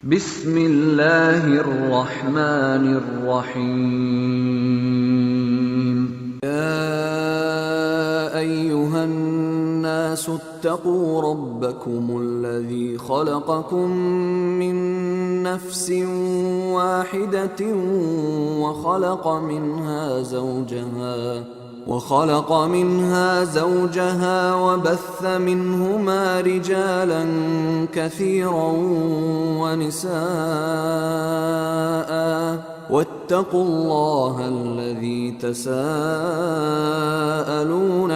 بسم الله الرحمن الرحيم يا أيها الناس اتقوا ربكم الذي خلقكم من نفس واحدة وخلق منها زوجها وبث منهما رجالا كثيرا ونساء واتقوا الله الذي تساءلون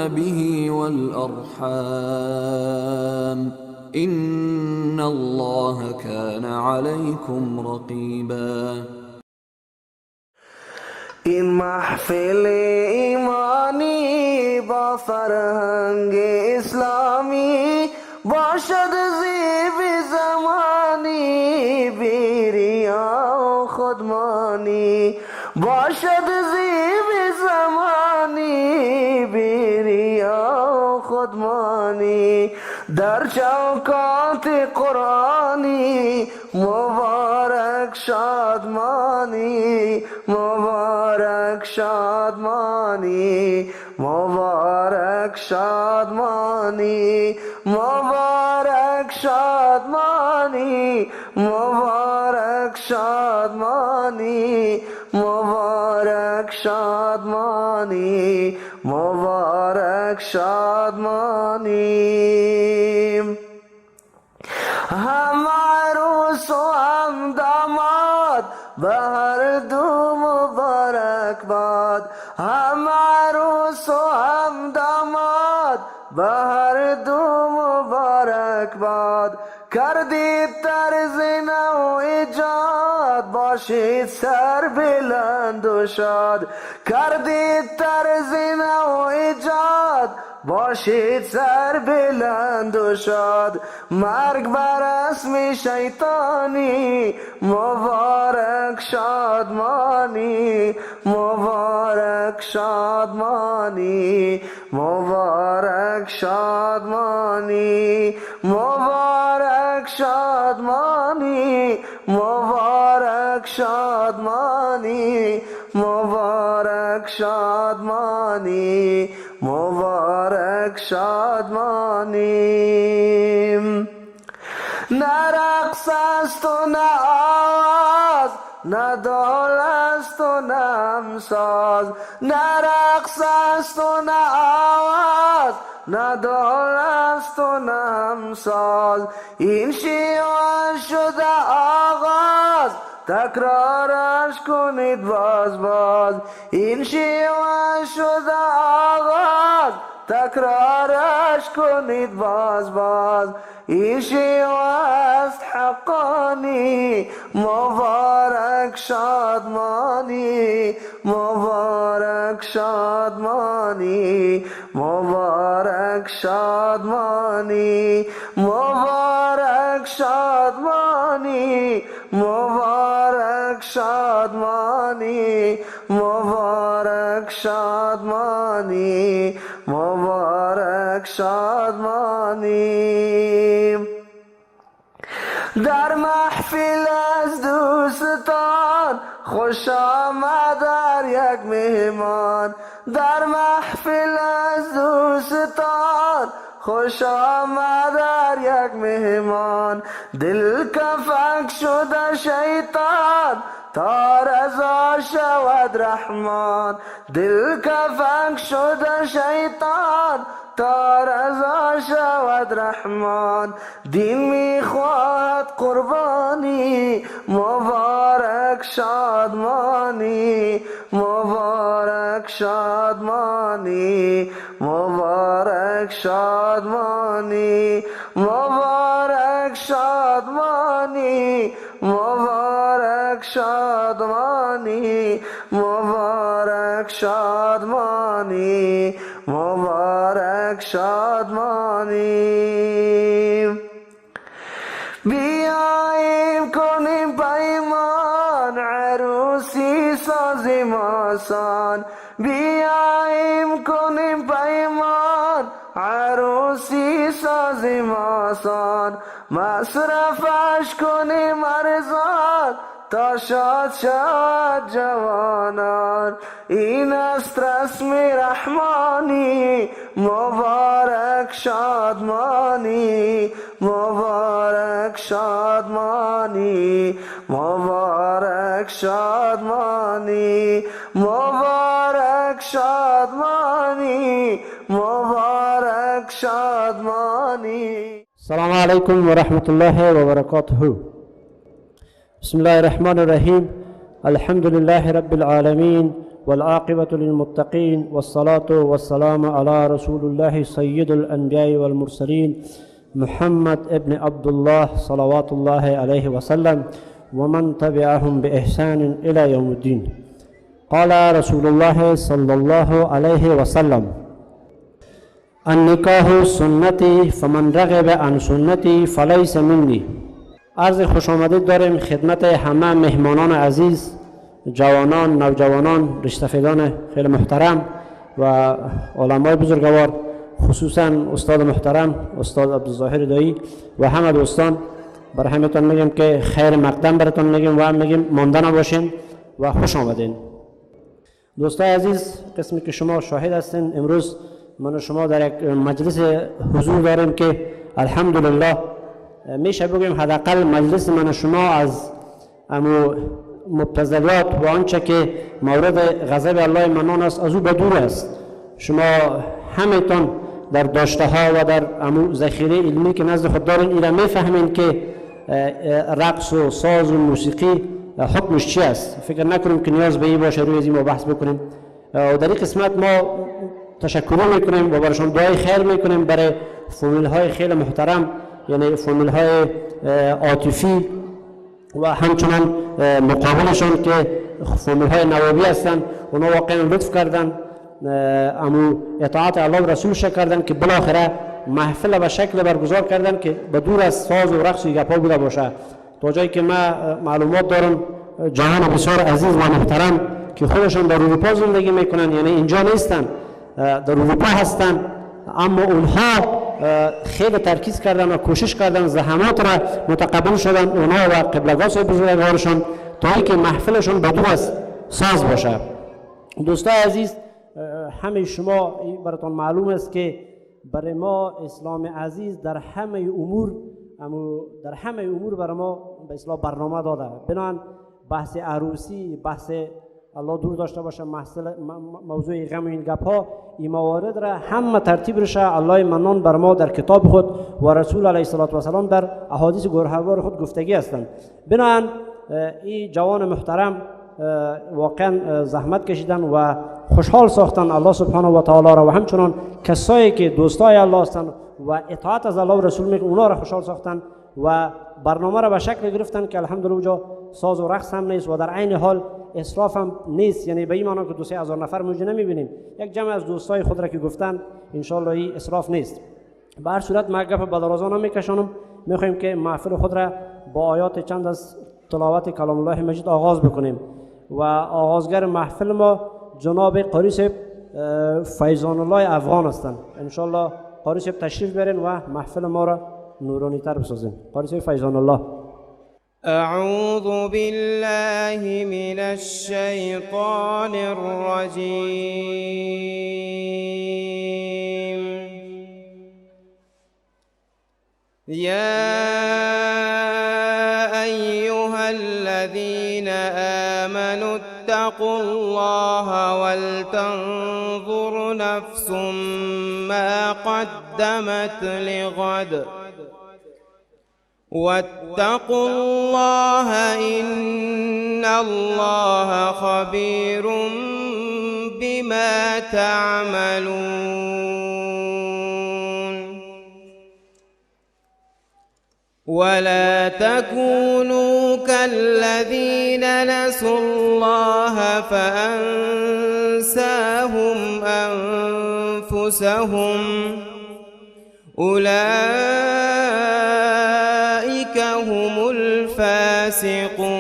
به والأرحام إن الله كان عليكم رقيبا. این محفل ایمانی با فرهنگ اسلامی باشد زیب زمانی بی ریا و خودمانی، باشد زیب زمانی بی ریا و خودمانی. در چوکات قرآنی مبارک شادمانی، مبارک شادمانی، مبارک شادمانی، مبارک شادمانی، مبارک شادمانی، مبارک شادمانی، مبارک شادمانی. هم عروس و هم داماد به هر دو مبارک باد، هم عروس و هم داماد به هر دو مبارک باد. کردید طرز نو ایجاد باشید سر بلند و شاد، کردید طرز نو ایجاد باشید سر بلند و شاد. مرگ بر اسم شیطانی مبارک شادمانی، مبارک شادمانی، مبارک شادمانی، مبارک شادمانی، مبارک شادمانی، مبارک شادمانی، مبارک شادمانی. نه رقص است و نه آواز، نه دال است و نه همساز، نه رقص است و نه آواز، نه دال است و نه همساز. این شیوه شده آغاز تکرارش کنید باز باز، این شیوه شده آغاز تکرارش کنید باز باز. این شیوه است حقانی مبارک شادمانی، مبارک شادمانی، مبارک شادمانی، مبارک شادمانی، مبارک شادمانی، مبارک شادمانی، مبارک شادمانی. در محفل از دوستان خوش آمد در یک مهمان، در محفل از دوستان خوش آمد در یک مهمان. دل کفک شده شیطان تا رضا شود رحمان، دل کفک شده شیطان تا رضا شود رحمان. دین میخواهد قربانی مبارک شادمانی، مبارک شادمانی، مبارک شادمانی، مبارک شادمانی، مبارک شادمانی، مبارک شادمانی، مبارک شادمانی. بیاییم کنیم پیمان عروسی سازیم آسان، بیاییم کنیم پیمان عروسی سازیم آسان مصرفش کنیم ارزان تا شاد شد جوانان این است رسم رحمانی مبارک شادمانی مبارک شادمانی مبارک شادمانی مبارک شادمانی مبارک شادمانی. السلام علیکم و رحمت الله و برکاته. بسم الله الرحمن الرحیم. الحمد لله رب العالمين والعاقبة للمتقين والصلاة والسلام على رسول الله سيد الأنبياء والمرسلين محمد ابن عبد الله صلوات الله عليه وسلم ومن تبعهم بإحسان إلى يوم الدين. قال رسول الله صلى الله عليه وسلم: النکاح سنتی فمن رغب عن سنتی فلیس منی. عرض خوش آمدید داریم خدمت همه مهمانان عزیز، جوانان، نوجوانان، رشته‌فیدان خیلی محترم و علمای بزرگوار، خصوصا استاد محترم استاد عبدالظاهر دایی و همه دوستان. برای همتون میگم که خیر مقدم براتون میگم و میگیم مانده نباشین و خوش آمدین. دوستای عزیز، قسمی که شما شاهد هستین، امروز من و شما در یک مجلس حضور داریم که الحمدلله میشه بگیم حداقل مجلس من و شما از مبتذلات و آنچه که مورد غضب الله منان است از او بدور است. شما همتون در داشته ها و در ذخیره علمی که نزد خود دارین اینا میفهمین که رقص و ساز و موسیقی حکمش چی است. فکر نکنیم که نیاز به این باشه روی این ما بحث بکنیم. و در این قسمت ما تشکر میکنیم و برایشان دعای خیر میکنیم برای فامیل های خیلی محترم، یعنی فامیل های عاطفی و همچنان مقابلشان که فامیل های نوابی هستند. اونا واقعا لطف کردن، اطاعت الله و رسولش کردن که بالاخره محفل به شکل برگزار کردن که بدور از ساز و رقص و گپا بوده باشه. تا جایی که من معلومات دارم جوان بسیار عزیز و محترم که خودشان در اروپا زندگی میکنن، یعنی اینجا نیستن، در اروپا هستن، اما اونها خیلی ترکیز کردن و کوشش کردن، زحمات را متقبل شدن اونها و قبلگاه بزرگوارشان تا اینکه محفلشون بدون از ساز باشه. دوستان عزیز، همه شما براتون معلوم است که برای ما اسلام عزیز در همه امور برای ما به اصطلاح برنامه داده. بنابراین بحث عروسی، بحث الله دور داشته باشه موضوع غم و این گپ ها، این موارد را همه ترتیب رشه الله منان بر ما در کتاب خود و رسول علیه السلام در احادیث گوهروار خود گفتگی هستند. بنابراین این جوان محترم واقعا زحمت کشیدن و خوشحال ساختن الله سبحانه و تعالی را و همچنان کسایی که دوستای الله هستند و اطاعت از الله و رسول میکنن اونا را خوشحال ساختن و برنامه را به شکل گرفتن که الحمدلله اونجا ساز و رقص هم نیست و در عین حال اسراف هم نیست. یعنی به این معنی که 2-3 هزار نفر موجود نمیبینیم، یک جمع از دوستای خود را که گفتن ان شاء الله این اسراف نیست. به هر صورت ما گپ به درازا نمیکشانم، میخوایم که محفل خود را با آیات چند از تلاوت کلام الله مجید آغاز بکنیم و آغازگر محفل ما جناب قاری صاحب فیضان الله افغان هستند. ان شاء الله قاری صاحب تشریف بیارین و محفل ما را نورانی تر بسازین. قاری صاحب فیضان الله. اعوذ بالله من الشیطان الرجیم. یا ایها الذین آمنوا اتقوا الله ولتنظر نفس ما قدمت لغد واتقوا الله إن الله خبير بما تعملون. ولا تكونوا كالذين نسوا الله فأنساهم أنفسهم أولئك هم الفاسقون.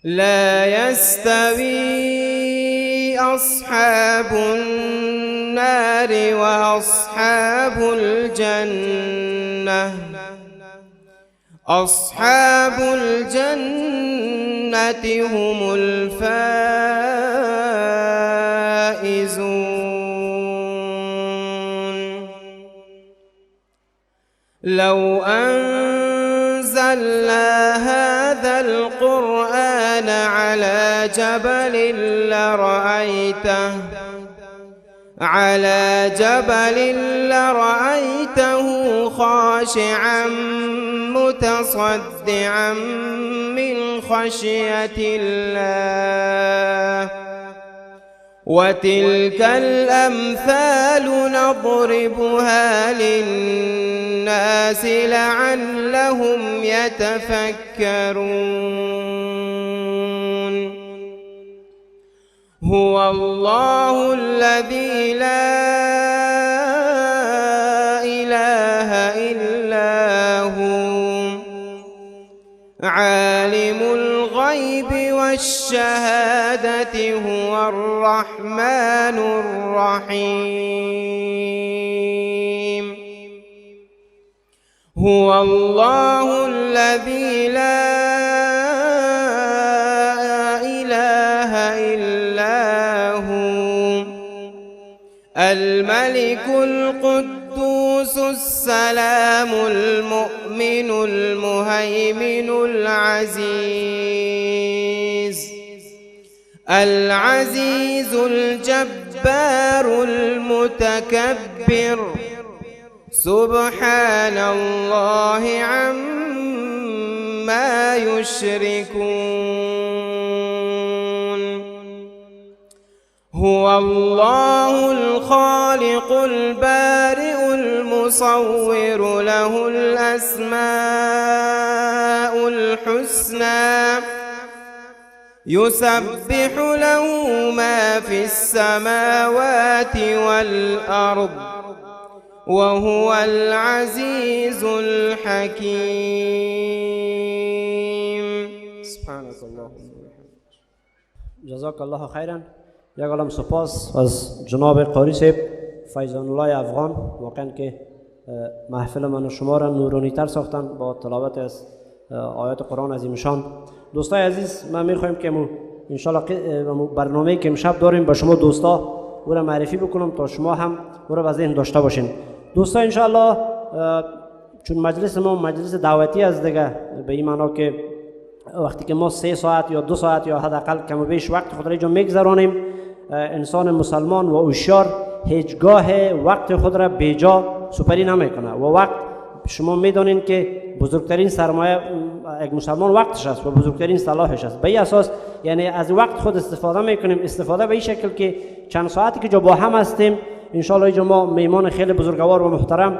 لا يستوي أصحاب النار النار وأصحاب الجنة أصحاب الجنة هم الفائزون. لو أنزلنا هذا القرآن على جبل لرأيته خاشعا متصدعا من خشية الله. وتلك الأمثال نضربها للناس لعلهم يتفكرون. هو الله الذي لا إله إلا هو عالم الغيب والشهادة هو الرحمن الرحيم. هو الله الذي لا إله إلا هو الملك القدوس السلام المؤمن المهيمن العزيز الجبار المتكبر. سبحان الله عما يشركون. هو الله الخالق البارئ المصور له الأسماء الحسنى يسبح له ما في السماوات والأرض وهو العزيز الحكيم. سبحانك اللهم جزاک الله خیرا. یک عالم سپاس از جناب قاری صاحب فیضان الله افغان، واقعا که محفل من و شما را نورانی تر ساختن با تلاوت از آیات قرآن عظیم شان. دوستای عزیز، من میخوایم که انشالله برنامه‌ای که امشب داریم به شما دوستا او را معرفی بکنم تا شما هم او را به ذهن داشته باشین. دوستا انشالله چون مجلس ما مجلس دعوتی است دیگه، به این معنا که وقتی که ما 3 ساعت یا 2 ساعت یا حداقل کم و بیش وقت خود را اینجا میگذرانیم، انسان مسلمان و هوشیار هیچگاه وقت خود را بیجا سپری نمیکنه و وقت شما میدونین که بزرگترین سرمایه یک مسلمان وقتش است و بزرگترین صلاحش است. به این اساس یعنی از وقت خود استفاده میکنیم، استفاده به این شکل که چند ساعتی که جو با هم هستیم انشالله اینجا ما میمان خیلی بزرگوار و محترم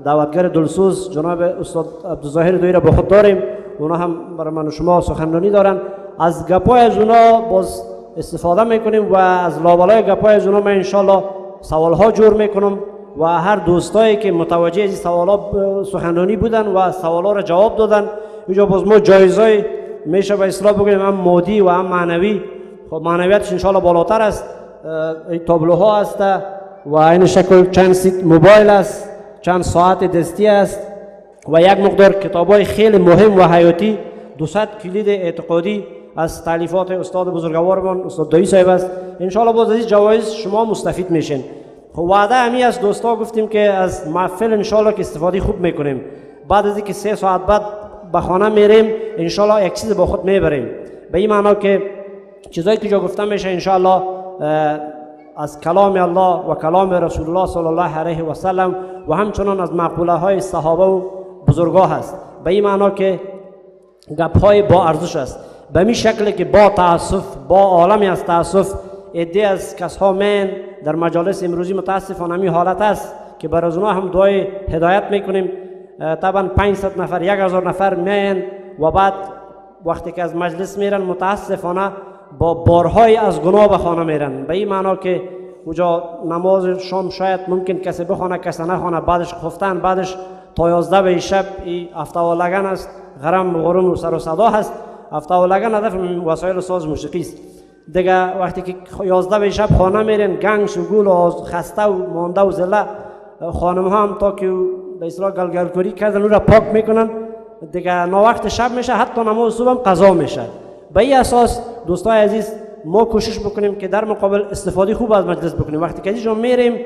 دعوتگر دلسوز جناب استاد عبدالظاهر دویی را با خود داریم. اونا هم برای من و شما سخنرانی دارن. از گپای از اونا باز استفاده میکنیم و از لابلای گپای از اونا من انشالله سوالها جور میکنم و هر دوستایی که متوجه از سوالا سخنرانی بودن و سوالا را جواب دادن، اینجا باز ما جایزه میشه به اصطلاح بگیم هم مادی و هم معنوی. خب معنویتش انشالله بالاتر است، تابلوها است و این شکل چند سیت موبایل است، چند ساعت دستی است و یک مقدار کتابای خیلی مهم و حیاتی، 200 کلید اعتقادی از تالیفات استاد بزرگوارمان استاد دایی صاحب است. انشالله باز از این جوایز شما مستفید میشین. خب وعده همی از دوستا گفتیم که از محفل انشالله که استفاده خوب میکنیم. بعد از اینکه 3 ساعت بعد به خانه میریم انشالله یک چیز با خود میبریم، به این معنا که چیزایی که جا گفتم میشه انشالله از کلام الله و کلام رسول الله صلی الله علیه و سلم و همچنان از مقوله های صحابه و بزرگاه است. به این معنا که گپ های با ارزش است، به این شکل که با تاسف، با عالمی از تاسف عده از کسها من در مجالس امروزی متاسفانه همین حالت است که برای اونا هم دعای هدایت میکنیم. طبعا 500 نفر 1000 نفر من و بعد وقتی که از مجلس میرن متاسفانه با بارهای از گناه به خانه میرن. به این معنا که اونجا نماز شام شاید ممکن کسی بخونه کسی نخونه، بعدش خفتن، بعدش تا 11 به شب هفته و لگن است، غرم و غرم و سر و صدا هست. هفته و لگن هدف وسایل ساز موسیقی است. دیگه وقتی که 11 به شب خانه میرن، گنگ و گول و خسته و مانده و زله، خانم ها هم تا که به اصطلاح گلگلکوری کردن او را پاک میکنن، دیگه وقت شب میشه، حتی نماز صبح هم قضا میشه. به این اساس دوستای عزیز ما کوشش بکنیم که در مقابل استفاده خوب از مجلس بکنیم. وقتی که اینجا میریم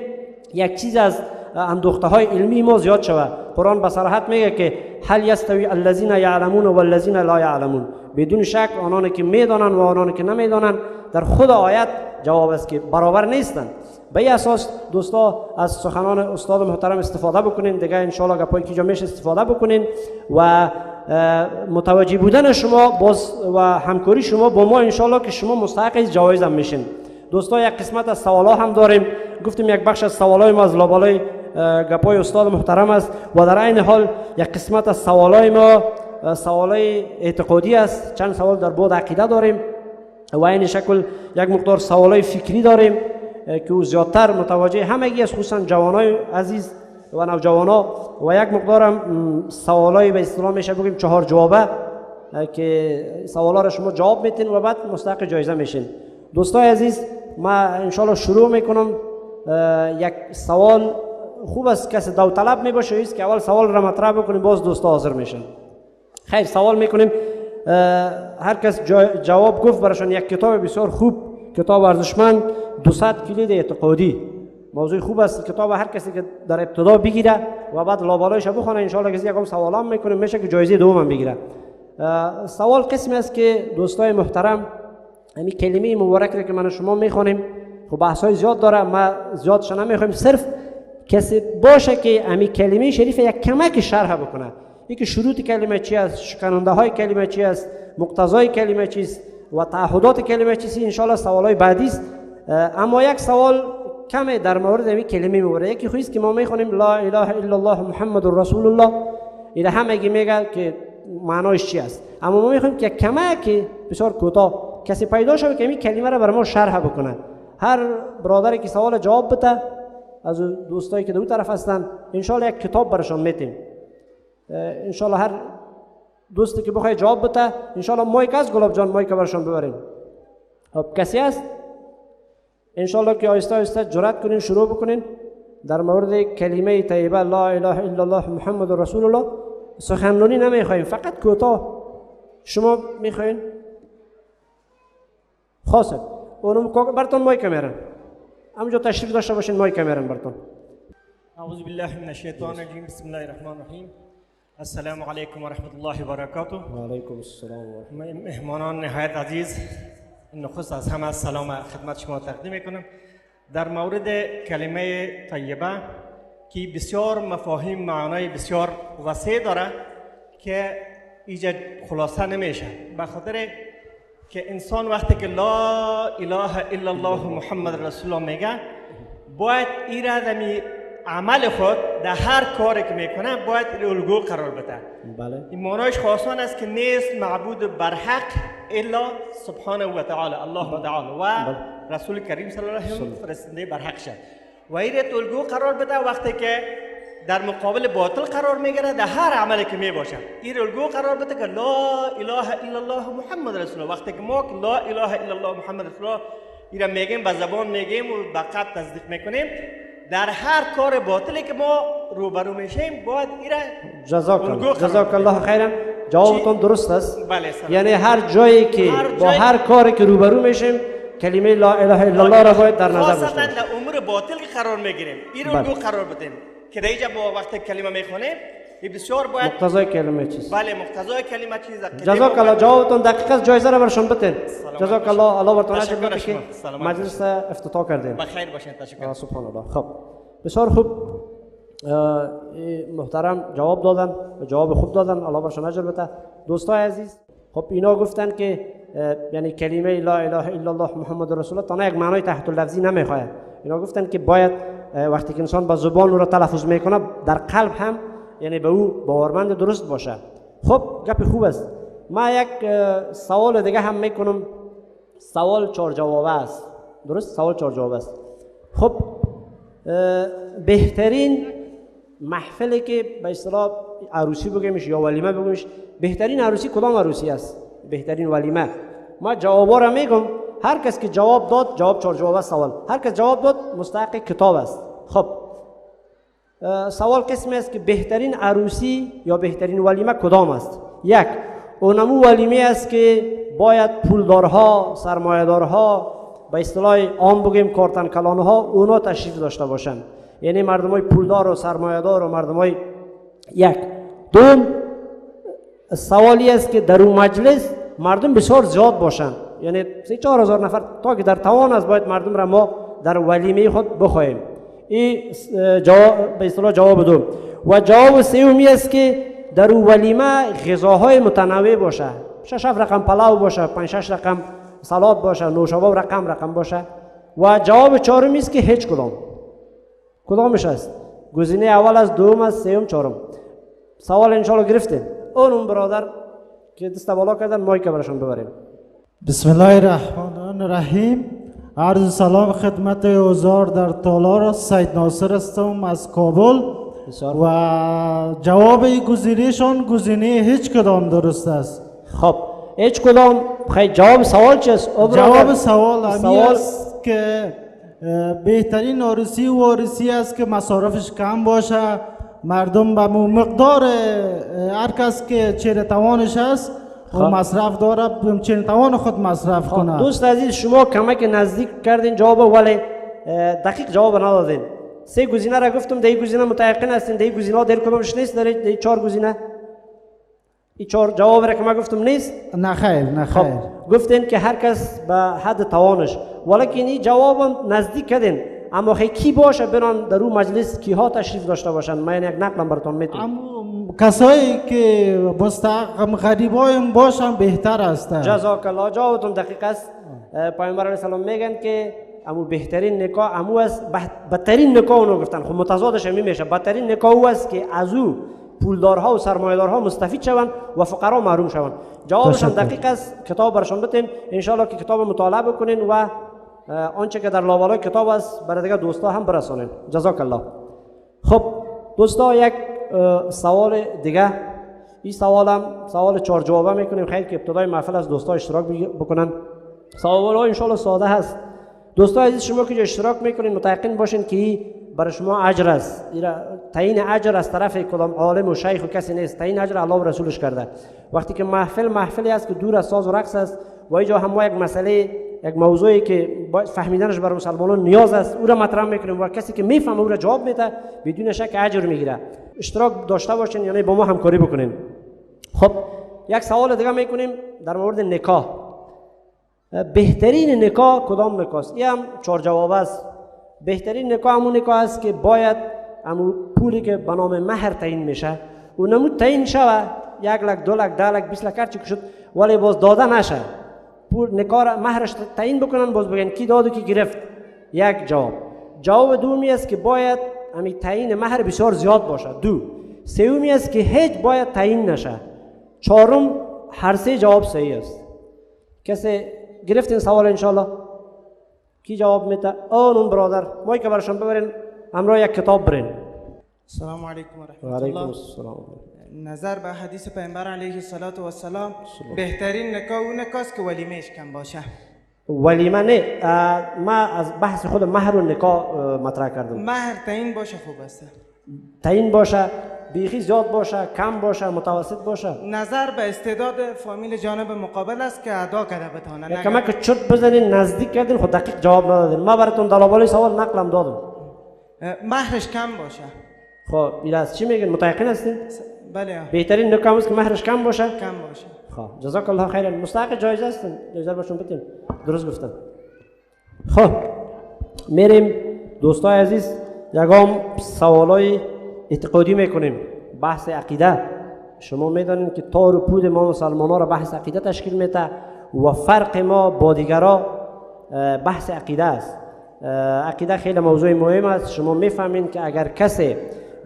یک چیز از اندوخته های علمی ما زیاد شود. قرآن به صراحت میگه که هل یستوی الذین یعلمون و الذین لا یعلمون، بدون شک آنانی که میدانند و آنانی که نمیدانند در خود آیت جواب است که برابر نیستند. به این اساس دوستا از سخنان استاد محترم استفاده بکنین، دیگه ان شاء الله گپایی که جا میشه استفاده بکنین و متوجه بودن شما باز و همکاری شما با ما ان شاء الله که شما مستحق جوایز هم میشین. دوستا یک قسمت از سوالا هم داریم، گفتیم یک بخش از سوالای ما از لابلای گپای استاد محترم است و در عین حال یک قسمت از سوالای ما سوالای اعتقادی است. چند سوال در بعد عقیده داریم و این شکل یک مقدار سوالای فکری داریم که او زیادتر متوجه همگی است، خصوصا جوانای عزیز و نوجوانا، و یک مقدار هم سوالای به اصطلاح میشه بگیم 4 جوابه که سوالا را شما جواب میتین و بعد مستحق جایزه میشین. دوستای عزیز ما انشالله شروع میکنم. یک سوال خوب است کسی داوطلب میباشه است که اول سوال را مطرح بکنیم، باز دوستا حاضر میشن. خیر سوال میکنیم، هر کس جواب گفت براشون یک کتاب بسیار خوب، کتاب ارزشمند 200 کلید اعتقادی، موضوع خوب است. کتاب هر کسی که در ابتدا بگیره و بعد لابلایش بخونه ان شاء الله کسی یکم سوالام میکنه میشه که جایزه دوم بگیره. سوال قسمی است که دوستای محترم همین کلمه مبارک را که من شما میخونیم خب بحث‌های زیاد داره، ما زیادش نمیخوایم، صرف کسی باشه که همین کلمه شریف یک کمک شرح بکنه، اینکه شروط کلمه چی است، شکننده های کلمه چی است، مقتضای کلمه چی است و تعهدات کلمه چی است. ان شاء الله سوالای بعدی است. اما یک سوال کمی در مورد همین کلمه مبارک، یکی خویست که ما میخونیم لا اله الا الله محمد رسول الله، این همگی میگه که معناش چی است، اما ما میخوایم که کمک بسیار کوتاه کسی پیدا شود که این کلمه را برای ما شرح بکنه. هر برادری که سوال جواب بده از دوستایی که دو طرف هستن ان شاء الله یک کتاب براشون میتیم. ان شاء الله هر دوستی که بخواد جواب بده ان شاء الله مایک از گلاب جان مایک براشون ببریم. خب کسی هست ان شاء الله که آهسته آهسته جرأت کنین شروع بکنین در مورد کلمه طیبه لا اله الا الله محمد رسول الله. سخنرانی نمیخوایم، فقط کوتاه شما میخواین خاصه اونم براتون مایک میارن، همونجا تشریف داشته باشین مایک میارن براتون. اعوذ بالله من الشیطان الرجیم، بسم الله الرحمن الرحیم. السلام علیکم و رحمت الله و برکاته. و علیکم السلام و رحمت. مهمانان نهایت عزیز، نخست از همه سلام خدمت شما تقدیم میکنم. در مورد کلمه طیبه که بسیار مفاهیم معنای بسیار وسیع داره که ایجاد خلاصه نمیشه، به خاطر که انسان وقتی که لا اله الا الله محمد رسول الله میگه باید این را در عمل خود در هر کاری که میکنه باید الگو قرار بده. بله. این معنایش خاصان است که نیست معبود برحق الا سبحانه و تعالی، الله تعالی و رسول کریم صلی الله علیه و سلم فرستنده برحق شد و این را الگو قرار بده. وقتی که در مقابل باطل قرار میگیره در هر عملی که میباشه این الگو قرار بده که لا اله الا الله محمد رسول الله. وقتی که ما لا اله الا الله محمد رسول الله این را میگیم به زبان میگیم و به قلب تصدیق میکنیم، در هر کار باطلی که ما روبرو میشیم باید این را جزاک الله خیرا. جوابتون درست است. بله. یعنی هر جایی که با هر کاری که روبرو میشیم کلمه لا اله الا الله را باید در نظر داشته باشیم. خاصتا در امور باطل که قرار میگیریم این الگو قرار بدیم که در اینجا با وقت کلمه میخونیم این بسیار باید مقتضای کلمه چیست. بله مقتضای کلمه چیست. جزاک الله. جوابتون دقیقاً جایزه را برشون بدین. جزاک الله. الله براتون اجر بده که مجلس افتتاح کردین. بخیر باشین. تشکر. سبحان الله. خب بسیار خوب محترم جواب دادن، جواب خوب دادن، الله برشون اجر بده. دوستای عزیز خب اینا گفتن که یعنی کلمه لا اله الا الله محمد رسول الله تنها یک معنای تحت لفظی نمیخواد. اینا گفتن که باید وقتی که انسان با زبان او را تلفظ میکنه در قلب هم یعنی به او باورمند درست باشه. خب گپ خوب است. ما یک سوال دیگه هم میکنم. سوال 4 جوابه است. درست؟ سوال 4 جوابه است. خب بهترین محفلی که به اصطلاح عروسی بگیمش یا ولیمه بگیمش، بهترین عروسی کدام عروسی است؟ بهترین ولیمه. ما جوابا را میگم، هر کس که جواب داد، جواب 4 جواب است سوال، هر کس جواب داد مستحق کتاب است. خب سوال قسمی است که بهترین عروسی یا بهترین ولیمه کدام است؟ یک، اونمو ولیمه است که باید پولدارها، سرمایه‌دارها، به اصطلاح عام بگیم کارتن کلانها، اونا تشریف داشته باشن، یعنی مردمای پولدار و سرمایه‌دار و مردمای. یک. دوم سوالی است که در اون مجلس مردم بسیار زیاد باشن، یعنی 3-4 هزار نفر، تا که در توان است باید مردم را ما در ولیمه خود بخواهیم. این جواب به اصطلاح جواب دوم. و جواب سومی است که در ولیمه غذاهای متنوع باشه، 6 رقم پلاو باشه، 5-6 رقم سالاد باشه، نوشابه رقم باشه. و جواب چهارمی است که هیچ کدامش است؟ گزینه اول است، دوم است، سوم، چهارم. سوال انشالله گرفتیم. اون برادر که دست بالا کردن مایک براشون ببریم. بسم الله الرحمن الرحیم. عرض سلام خدمت حضار در تالار. سید ناصر هستم از کابل. و جواب گزینهشان گزینه هیچ کدام درست است. خب هیچ کدام. خیلی جواب سوال چیست؟ جواب سوال همی است که بهترین عروسی است که مصارفش کم باشه، مردم به مقدار هر کس که چه توانش است و مصرف داره چه توان خود مصرف کنه. دوست عزیز شما کمک نزدیک کردین جواب، ولی دقیق جواب ندادین. 3 گزینه را گفتم، در این گزینه متيقن هستین، در این گزینه در کدامش نیست؟ در این 4 گزینه این 4 جواب را که من گفتم نیست؟ نه خیر. خب گفتین که هر کس به حد توانش، ولیکن این جواب نزدیک کردین. اما خیلی کی باشه بران در اون مجلس کیها تشریف داشته باشن؟ من یک نقلم براتون میتونم. کسایی که مستحق غریبایم باشن بهتر است. جزاک الله. جوابتون دقیق است. پیامبر علیه السلام میگن که امو بهترین نکاح امو است، بدترین نکاح اونو گفتن. خب متضادش همین میشه. بدترین نکاح او است که از او پولدارها و سرمایه‌دارها مستفید شوند و فقرا محروم شوند. جوابشون دقیق است. کتاب برشون بتیم ان شاء الله که کتاب مطالعه بکنین و آنچه که در لابلای کتاب است برای دیگه دوستا هم برسونین. جزاک الله. خب دوستا یک سوال دیگه. این سوال 4 جوابه میکنیم. خیلی که ابتدای محفل از دوستا اشتراک بکنن. سوال‌ها ان شاء الله ساده هست. دوستا عزیز شما که اشتراک میکنین متيقن باشین که برای شما اجر است. تعیین اجر از طرف کدام عالم و شیخ و کسی نیست. تعیین اجر الله و رسولش کرده. وقتی که محفلی است که دور از ساز و رقص است و اینجا هم یک مسئله، یک موضوعی که باید فهمیدنش برای مسلمانان نیاز است، او را مطرح میکنیم و کسی که میفهمه او را جواب میده بدون شک اجر میگیره. اشتراک داشته باشین، یعنی با ما همکاری بکنین. خب یک سوال دیگه میکنیم در مورد نکاح. بهترین نکاح کدام نکاح است؟ این هم 4 جواب است. بهترین نکاح همون نکاح است که باید همون پولی که به نام مهر تعیین میشه اونمو تعیین شوه، 1 لک، 2 لک، 10 لک، 20 لک هرچی که شد، ولی باز داده نشه. پول نکاح مهرش تعیین بکنن، باز بگن کی داد و کی گرفت. یک جواب. جواب دومی است که باید همین تعیین مهر بسیار زیاد باشه. 2. سومی است که هیچ باید تعیین نشه. 4م هر 3 جواب صحیح است. کسی گرفتین سوال انشالله؟ کی جواب میده؟ اون برادر مایک براشون ببرین، همراه یک کتاب برین. السلام علیکم و رحمت الله. علیکم السلام. نظر به حدیث پیامبر علیه السلام بهترین نکاح اون نکاح است که ولیمهش کم باشه. ولیمه نه، ما از بحث خود مهر و نکاح مطرح کردم. مهر تعیین باشه خوب است. تعیین باشه، بیخی زیاد باشه، کم باشه، متوسط باشه. نظر به استعداد فامیل جانب مقابل است که ادا کرده بتونه. کمک چرت بزنین، نزدیک کردین، خود دقیق جواب ندادین. ما براتون در بالای سوال نقلم دادم. مهرش کم باشه. خب این از چی میگین؟ متيقن هستین؟ بله. بهترین نکاح است که مهرش کم باشه. کم باشه. خب جزاک الله خیرا. مستحق جایزه هستین. جایزه باشون بدین. درست گفتن. خب میریم دوستای عزیز، یگام سوالای اعتقادی میکنیم. بحث عقیده. شما میدونین که تار و پود ما مسلمان‌ها را بحث عقیده تشکیل میده و فرق ما با دیگران بحث عقیده است. عقیده خیلی موضوع مهم است. شما میفهمین که اگر کسی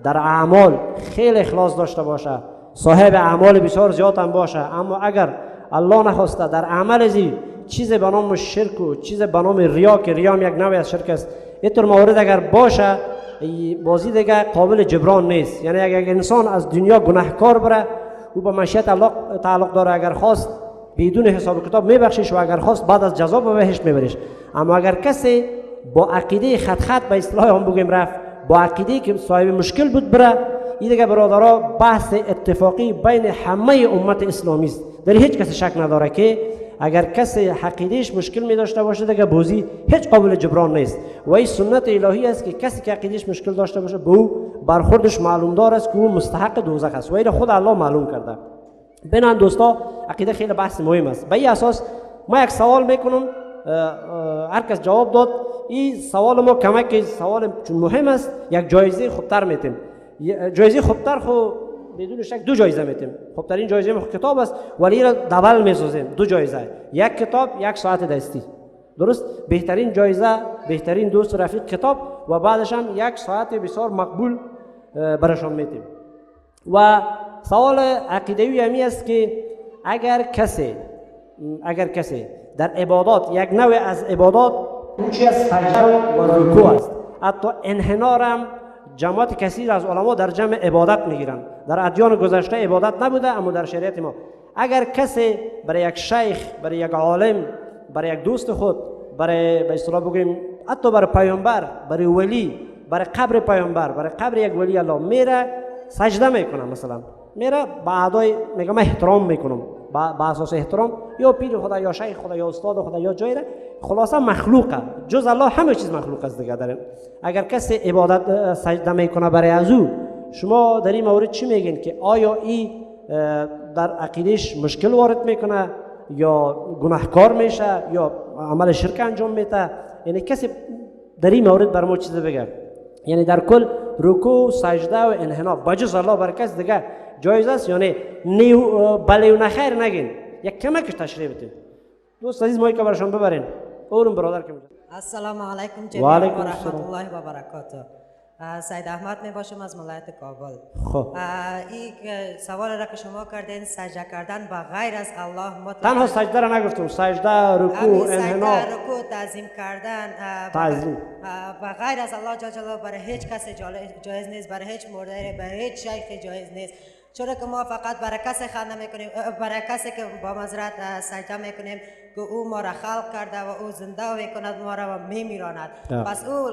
در اعمال خیلی اخلاص داشته باشه، صاحب اعمال بسیار زیاد هم باشه، اما اگر الله نخواسته در عمل ازی چیز به نام شرک و چیز به نام ریا، که ریا هم یک نوع از شرک است، اینطور موارد اگر باشه بازی دیگه قابل جبران نیست. یعنی اگر انسان از دنیا گناهکار بره او به مشیت الله تعلق داره، اگر خواست بدون حساب کتاب میبخشیش و اگر خواست بعد از جزا به بهشت میبریش. اما اگر کسی با عقیده خط به اصطلاح هم بگیم رفت، با عقیده که صاحب مشکل بود بره، این دیگه برادرها بحث اتفاقی بین همه امت اسلامی است. در هیچ کسی شک نداره که اگر کسی عقیدهش مشکل می داشته باشه دیگه بازی هیچ قابل جبران نیست و این سنت الهی است که کسی که عقیدهش مشکل داشته باشه به او برخوردش معلوم دار است که او مستحق دوزخ است و این خود الله معلوم کرده. بنان دوستا عقیده خیلی بحث مهم است. به این اساس ما یک سوال میکنم، هر کس جواب داد. این سوال ما کمک سوال چون مهم است یک جایزه خوبتر میتیم. جایزه خوبتر خو بدون شک دو جایزه میتیم. خوبترین جایزه ما کتاب است ولی را دبل میسازیم، دو جایزه، یک کتاب یک ساعت دستی. درست؟ بهترین جایزه بهترین دوست و رفیق کتاب و بعدش هم یک ساعت بسیار مقبول برشان میتیم. و سوال عقیدوی همی است که اگر کسی در عبادات یک نوع از عبادات اون چی از سجده و رکوع است، حتی انحنار هم جماعت کثیر از علما در جمع عبادت میگیرن. در ادیان گذشته عبادت نبوده اما در شریعت ما اگر کسی برای یک شیخ، برای یک عالم، برای یک دوست خود، برای به اصطلاح بگیم حتی برای پیامبر، برای ولی، برای قبر پیامبر، برای قبر یک ولی الله میره سجده میکنه، مثلا میره با ادای میگه من احترام میکنم، با اساس احترام یا پیر خدا یا شیخ خدا یا استاد خدا یا جای خلاصه مخلوقه، جز الله همه چیز مخلوق است دیگه. داره اگر کسی عبادت سجده میکنه برای ازو، شما در این مورد چی میگین که آیا این در عقیدهش مشکل وارد میکنه یا گناهکار میشه یا عمل شرک انجام میده؟ یعنی کسی در این مورد بر ما چیز بگه. یعنی در کل رکوع، سجده و انحنا بجز الله بر کس دیگه جایز است یا نه؟ بله و نخیر نگین، یک کمکش تشریح بدین. دوست عزیز مایک برشان ببرین. اورم برادر که السلام علیکم جمیعا و رحمت الله و برکاته. سید احمد می باشم از ولایت کابل. خب این سوال را که شما کردین سجده کردن به غیر از الله مطلق، تنها سجده را نگفتم، سجده، رکوع، انحنا، رکوع، تعظیم کردن به غیر از الله جل جلاله برای هیچ کس جایز نیست، برای هیچ مرداری، برای هیچ شیخ جایز نیست. چرا که ما فقط برای کسی خنده میکنیم، برای کسی که با معذرت سجده میکنیم که او ما را خلق کرده و او زنده میکند ما را و میمیراند. پس او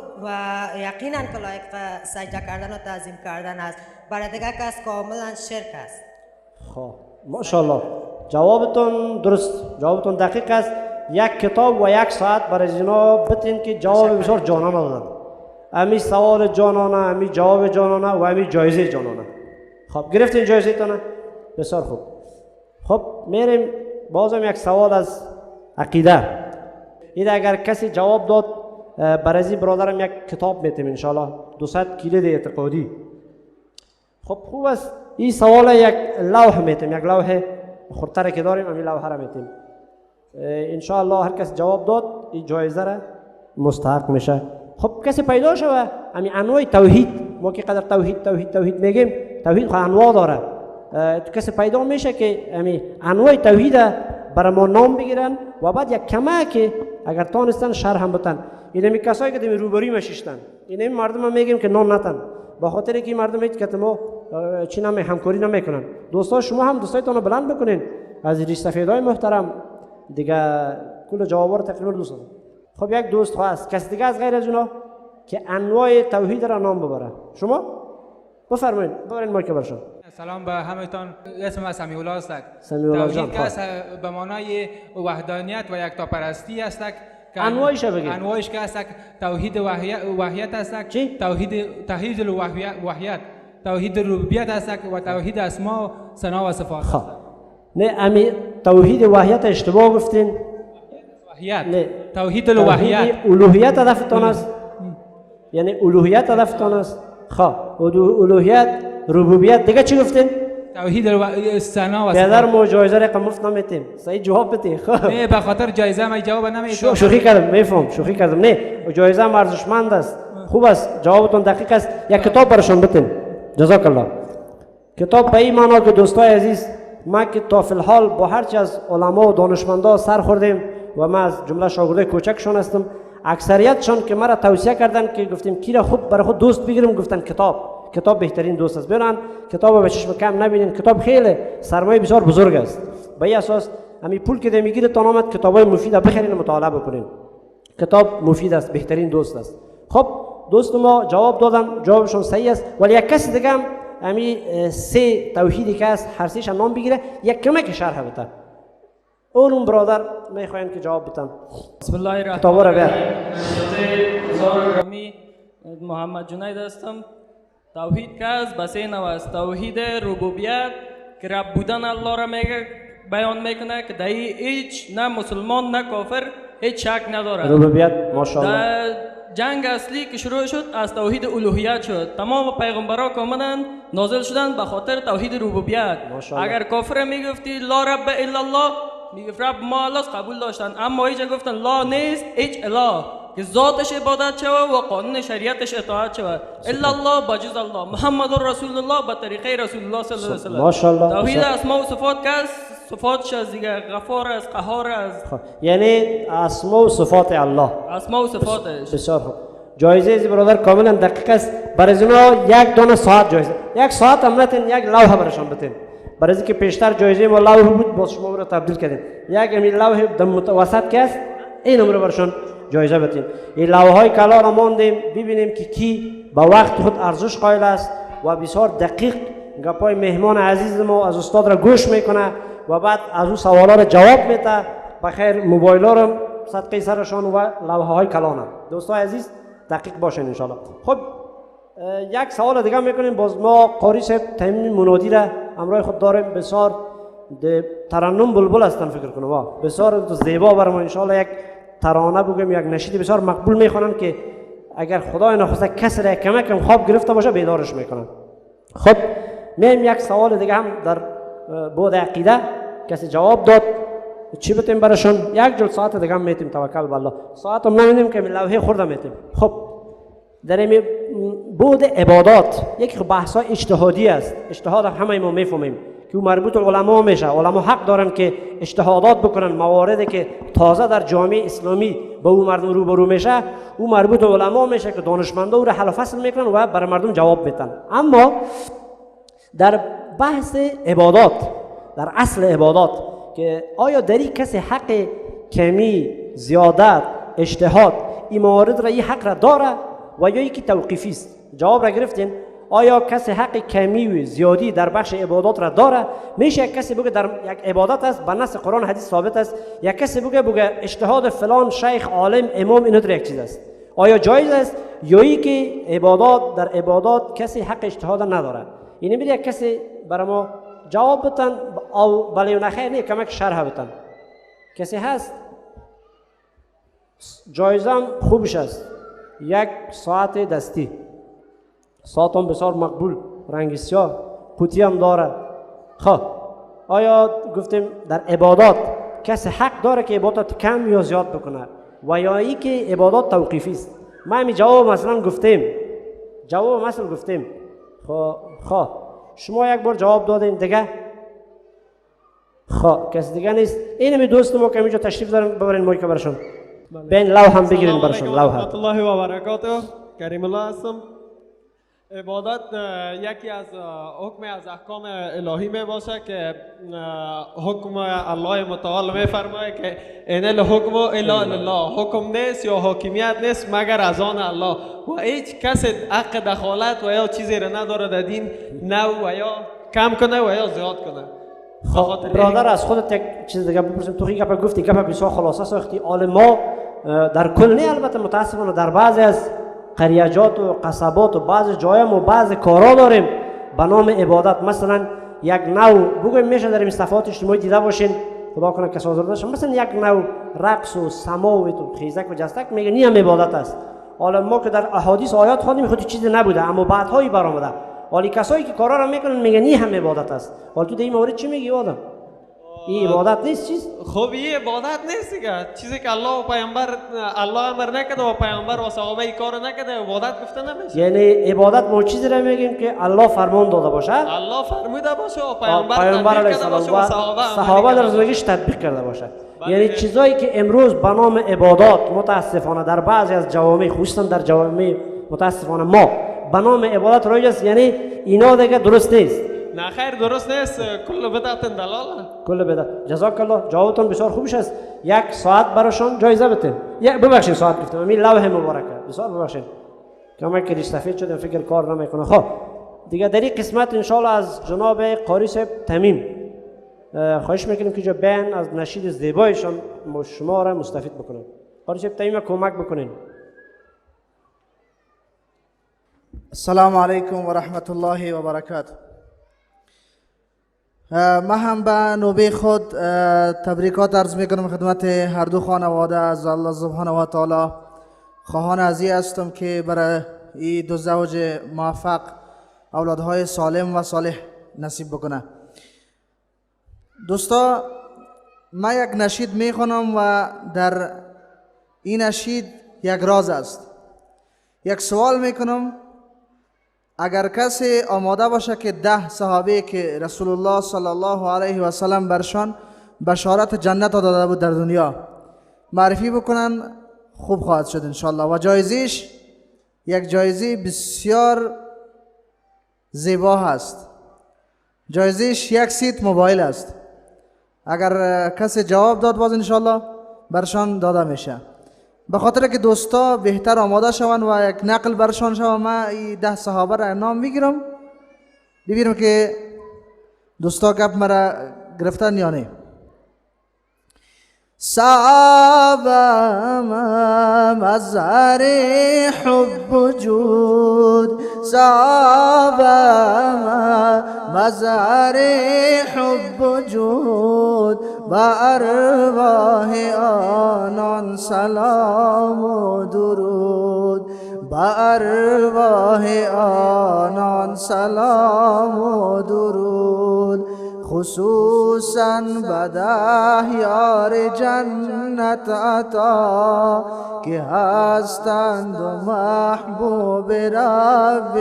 یقینا که لایق سجده کردن و تعظیم کردن است. برای دیگر کس کاملا شرک است. خب ماشاءالله جوابتون درست، جوابتون دقیق است. یک کتاب و یک ساعت برای زینا بتین که جواب بسیار جانانه دادن. امی سوال جانانه، امی جواب جانانه و امی جایزه جانانه. خب گرفتین جایزه تانه؟ بسیار خوب. خب میریم بازم یک سوال از عقیده. این اگر کسی جواب داد برای این برادرم یک کتاب میتیم انشاءالله، 200 کلید اعتقادی. خب خوب است. این سوال یک لوح میتیم، یک لوح خردتر که داریم همین لوح را میتیم انشاءالله. هر کس جواب داد این جایزه را مستحق میشه. خب کسی پیدا شوه همین انواع توحید، ما که قدر توحید میگیم، توحید خود انواع داره. کسی پیدا میشه که همین انواع توحید برای ما نام بگیرن و بعد یک کمک اگر تانستن شرح هم بتن. اینمی کسایی که دمی روبروی مشیشتن، اینمی مردم هم میگیم که نام نتن، با خاطر که مردم هیچ که ما چی همکاری نمیکنن. دوستا شما هم دوستایتون رو بلند بکنین از ریش سفیدای محترم دیگه کل جوابا رو تقریبا دوست دارم. خب یک دوست هست کسی دیگه از غیر از اونا که انواع توحید را نام ببره؟ شما بفرمایید، ببرین مایک برشون. سلام به همتون. اسمم سمیع الله است. توحید که به معنای وحدانیت و یکتاپرستی است. انواعش بگید. انواعش که است توحید وحیت است. چی؟ توحید الوحیت، توحید ربوبیت است و توحید اسماء و ثنا و صفات. خب نه امی توحید وحیت اشتباه گفتین. وحیت. نه توحید الوحیت. الوهیت هدفتون است. یعنی الوهیت هدفتون است. خب الوهیت، ربوبیت دیگه چی گفتین؟ توحید ثنا و صفات. بیادر ما جایزه رقم مفت نمیتیم. صحیح جواب بده. خب نه به خاطر جایزه ما جواب نمیدم. شوخی کردم، میفهم شوخی کردم. نه جایزه ارزشمند است. خوب است، جوابتون دقیق است. یک کتاب برشون بتین. جزاک الله. کتاب به این معنا که دوستای عزیز ما که تا فی الحال با هرچی از علما و دانشمندا سر خوردیم و ما از جمله شاگردای کوچکشون هستم، اکثریتشون که مرا توصیه کردن که گفتیم کی را خوب برای خود دوست بگیریم، گفتن کتاب بهترین دوست است. برن کتاب به چشم کم نبینین، کتاب خیلی سرمایه بسیار بزرگ است. به این اساس همین پول که میگیره تا آمد کتابای مفید بخرین و مطالعه بکنین. کتاب مفید است، بهترین دوست است. خب دوست ما جواب دادن، جوابشون صحیح است، ولی یک کسی دیگه هم همین 3 توحیدی که است هر سه‌ش نام بگیره، یک کمک شرح بده. اون برادر میخواین که جواب بدن. بسم الله الرحمن کتاب را بیار. محمد جنید هستم. توحید که است بس این است، توحید ربوبیت که رب بودن الله را میگه، بیان میکنه که دایی هیچ نه مسلمان نه کافر هیچ شک نداره. ربوبیت ماشاءالله. جنگ اصلی که شروع شد از توحید الوهیت شد. تمام پیغمبران که آمدن نازل شدن به خاطر توحید ربوبیت. اگر کافر میگفتی لا رب الا الله، میگفت رب ما الله قبول داشتن، اما اینجا گفتن لا نیست هیچ اله که ذاتش عبادت شود و قانون شریعتش اطاعت شود. الا الله بجز الله، محمد رسول الله به طریقه رسول الله صلی الله علیه و سلم. ماشاءالله. توحید اسماء و صفات که صفاتش از دیگه غفار است، قهار است، یعنی اسماء و صفات الله. اسماء و صفاتش. بسیار خوب. جایزه از برادر کاملا دقیق است. برای اینا یک دانه ساعت جایزه. یک ساعت هم نتین، یک لوحه برشان بتین. برای اینکه پیشتر جایزه ما لوحه بود، باز شما رو تبدیل کردین. یک همین لوحه در متوسط که است، این عمر برشان جایزه بتین. این لوحه های کلا را ماندیم ببینیم که کی با وقت خود ارزش قائل است و بسیار دقیق گپای مهمان عزیز ما از استاد را گوش میکنه و بعد از اون سوالا را جواب میده. بخیر موبایل را صدقه سرشان و لوحه های کلان. دوستان عزیز دقیق باشین ان شاء الله. خب یک سوال دیگه میکنیم. باز ما قاری صاحب تمیم منادی را همراه خود داریم. بسیار ترنم بلبل هستن فکر کنم، بسیار زیبا برام ان شاء الله یک ترانه بگم، یک نشید بسیار مقبول میخوانن که اگر خدای نخواسته کسی را کمکم خواب گرفته باشه بیدارش میکنن. خب میم یک سوال دیگه هم در بود عقیده کسی جواب داد چی بتیم براشون؟ یک جلسه ساعت دیگه هم میتیم، توکل به الله. ساعت هم نمیدیم که لوحه خورده میتیم. خب در این بود عبادات یک بحث های اجتهادی است. اجتهاد همه ما میفهمیم که مربوط علما میشه. علما حق دارن که اجتهادات بکنن، مواردی که تازه در جامعه اسلامی با او مردم روبرو میشه او مربوط علما میشه که دانشمندا او را حل و فصل میکنن و برای مردم جواب میدن. اما در بحث عبادات، در اصل عبادات که آیا داری کسی حق کمی، زیادت، اجتهاد این موارد را این حق را داره و یا یکی توقیفی است؟ جواب را گرفتین. آیا کسی حق کمی و زیادی در بخش عبادات را داره؟ میشه یک کسی بگه در یک عبادت است به نص قرآن حدیث ثابت است، یک کسی بگه اجتهاد فلان شیخ عالم امام اینو در یک چیز است. آیا جایز است یا که عبادات در عبادات کسی حق اجتهاد نداره؟ یعنی میگه یک کسی برای ما جواب بتن او بله و نخیر نه کمک شرح بتن. کسی هست؟ جایزم خوبش است. یک ساعت دستی، ساعت هم بسیار مقبول، رنگ سیاه، قوطی هم داره. خب آیا گفتیم در عبادات کسی حق داره که عبادات کم یا زیاد بکنه و یا ای که عبادات توقیفی است؟ ما همین جواب مثلا گفتیم، خب شما یک بار جواب دادین دیگه، خب کسی دیگه نیست. این می دوست ما که اینجا تشریف دارن ببرین مایک برشون، بین لوح هم بگیرین برشون. لوح رحمت الله و برکاته. کریم الله هستم. عبادت یکی از حکم از احکام الهی می باشه که حکم الله متعال می فرماید که ان الحکم الا لله، حکم نیست یا حاکمیت نیست مگر از آن الله و هیچ کس حق دخالت و یا چیزی را نداره در دین نه و یا کم کنه و یا زیاد کنه. خب برادر از خودت یک چیز دیگه بپرسیم. تو گپ گفتی گپ بسیار خلاصه ساختی. ما در کل نه، البته متاسفانه در بعضی از قریجات و قصبات و بعض جای ما بعض کارا داریم به نام عبادت. مثلا یک نوع بگویم میشه در صفحات اجتماعی دیده باشین، خدا کنه کسی آزرده نشه، مثلا یک نوع رقص و سما و خیزک و جستک میگه نی هم عبادت است. حالا ما که در احادیث آیات خواندیم خود چیزی نبوده اما بعدهایی برآمده. حالی کسایی که کارا را میکنن میگن نی هم عبادت است. حالا تو در این مورد چی میگی آدم؟ این عبادت نیست چیز؟ خب این عبادت نیست دیگه. چیزی که الله و پیامبر الله امر نکرده و پیامبر و صحابه این کارو نکرده عبادت گفته نمیشه. یعنی عبادت ما چیزی را میگیم که الله فرمان داده باشه، الله فرموده باشه و پیامبر علیه السلام و صحابه در زندگیش تطبیق کرده باشه. یعنی چیزایی که امروز به نام عبادات متاسفانه در بعضی از جوامع، خصوصا در جوامع متاسفانه ما به نام عبادت رایج است، یعنی اینا دیگه درست نیست. نه خیر درست نیست، کل بدعت دلاله. کل بدعت. جزاک الله، جوابتون بسیار خوبش است. 1 ساعت براشون جایزه بده. ببخشید ساعت گفتم، همین لوح مبارکه. بسیار ببخشید. کما که ریستفید شدم فکر کار نمیکنه. خب دیگه در این قسمت انشالله از جناب قاری صاحب تمیم خواهش میکنیم که جو بیان از نشید زیبایشان شما را مستفید بکنن. قاری صاحب تمیم کمک بکنین. السلام علیکم و رحمت الله و برکاته. من هم به نوبه خود تبریکات عرض میکنم خدمت هر دو خانواده. از الله سبحانه و تعالی خواهان ازی هستم که برای این دو زوج موفق اولادهای سالم و صالح نصیب بکنه. دوستا، من یک نشید میخونم و در این نشید یک راز است. یک سوال میکنم، اگر کسی آماده باشه که 10 صحابه که رسول الله صلی الله علیه و سلم برشان بشارت جنت داده بود در دنیا معرفی بکنن، خوب خواهد شد انشالله. و جایزیش یک جایزی بسیار زیبا هست. جایزیش 1 سیت موبایل است. اگر کسی جواب داد باز انشالله برشان داده میشه. به خاطر که دوستا بهتر آماده شوند و یک نقل برشان شود، من این 10 صحابه را نام میگیرم، ببینم که دوستا گپ مرا گرفتن یا نه. صحابه مظهر حب وجود، صحابه مظهر حب وجود، با ارواح آنان سلام و درود، با ارواح آنان سلام و درود. خصوصاً بده یار جنت عطا که هستند و محبوب رب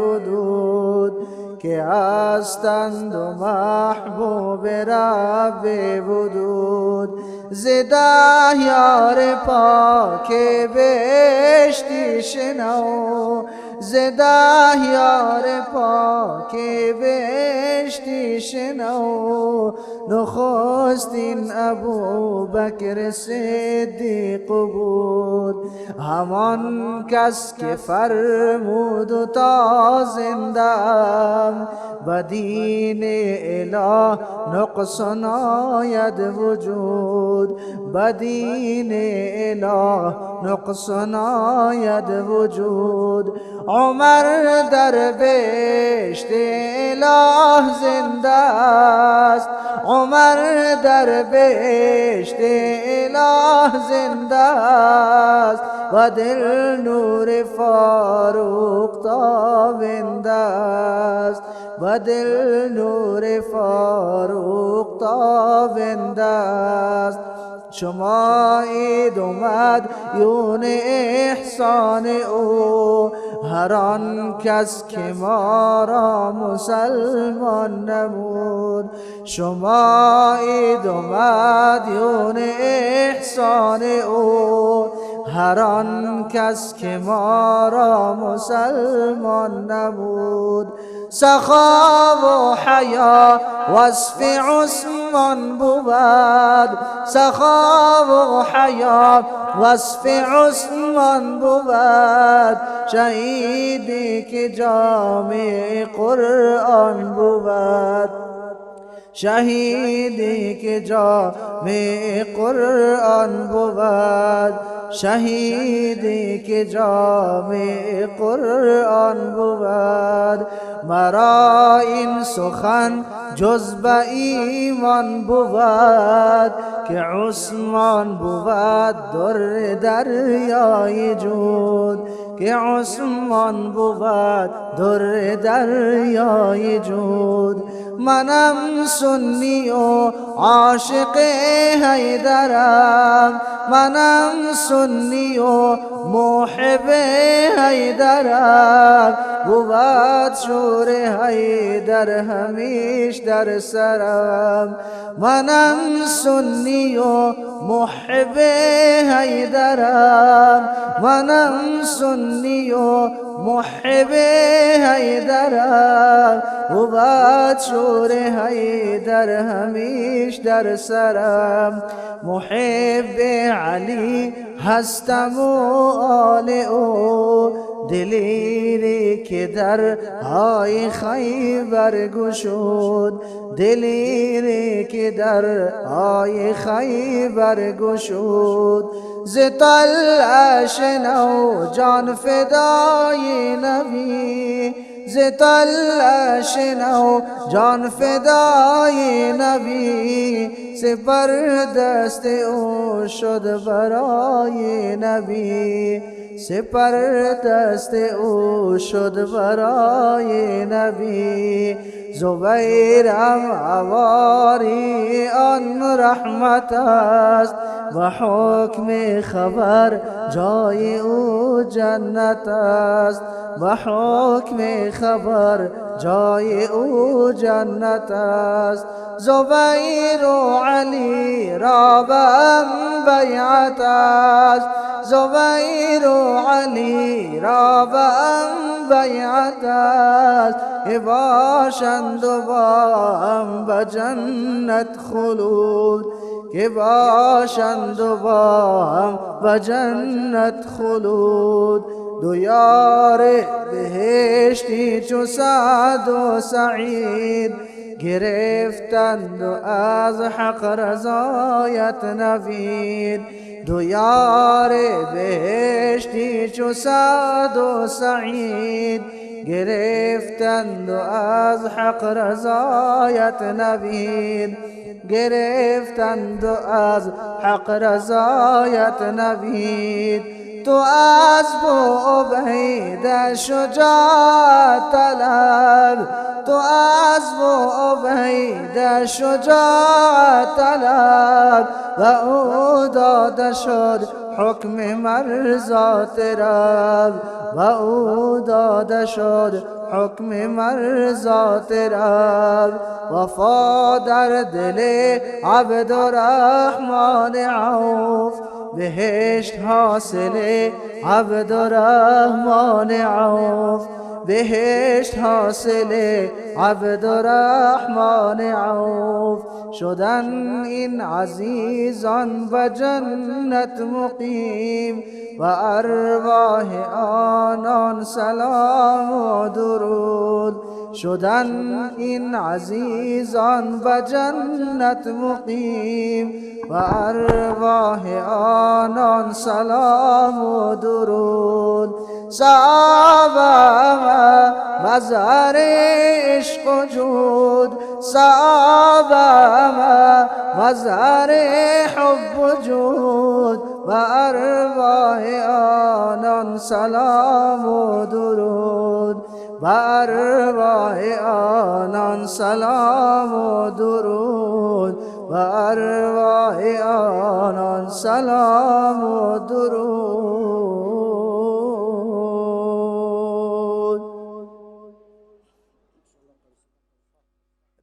ودود، که هستند و محبوب رب ودود. زده یار پاک بهشتی شنو، زده یار پاک بهشتی شنو. نخستین ابو بکر صدیق بود، همان کس که فرمود و تا زندم به دین اله نقص ناید وجود، به دین اله نقص ناید وجود. عمر در بهشت اله زنده است، عمر در بهشت اله زنده است و دل نور فاروق تابنده است، و دل نور فاروق تابنده است. شما عید اومد یون احسان او، هر آن کس که ما را مسلمان نمود. شما عید اومد یون احسان او، هر آن کس که ما را مسلمان نمود. سخا و حیا وصف عثمان بود، سخا و حیا وصف عثمان بود. شهیدی که جامع قرآن بود، شهیدی که جامع قرآن بود، شهیدی که جامع قرآن بود. مرا این سخن جز به ایمان بود که عثمان بود در دریای جود، که عثمان بود در دریای جود. منم سنی و عاشق حیدرم، منم سنی و محب حیدرم. بود شور حیدر همیش در سرم، منم سنی و محب حیدرم، منم سنی و محب حیدرم. بود شور حیدر همیش در سرم محب علی هستم و آل او دلیری که در های خیبر گشود دلیری که در های خیبر گشود ز طلعش نو جان فدای نبی ز طلعش نو جان فدای نبی سپر دست او شد برای نبی سپر دست او شد برای نبی زبیرم عواری آن رحمت است و حکم خبر جای او جنت است و حکم خبر جای او جنت است زبیر و علی را بم بیعت است زبیر و علی را بم بیعت است باشند و با هم به جنت خلود که باشند و با هم به جنت خلود دو یار بهشتی چو سعد و سعید گرفتند و از حق رضایت نوید دو یار بهشتی چو سعد و سعید گرفتند و از حق رضایت نوید گرفتند و از حق رضایت نوید تو اسب و عبید شجاعت طلب تو اسب و عبید شجاعت طلب و او داده شد حکم مرضات رب و او داده شد حکم مرضات رب وفا در دل عبدالرحمن عوف بهشت حاصل عبدالرحمن عوف بهشت حاصل عبدالرحمن عوف شدن این عزیزان و جنت مقیم و ارواح آنان سلام و درود شدن این عزیزان و جنت مقیم و ارواح آنان سلام و درود صحابه مظهر عشق و جود صحابه مظهر حب و جود و ارواح آنان سلام و درود و ارواح آنان سلام و درود و ارواح آنان سلام و درود.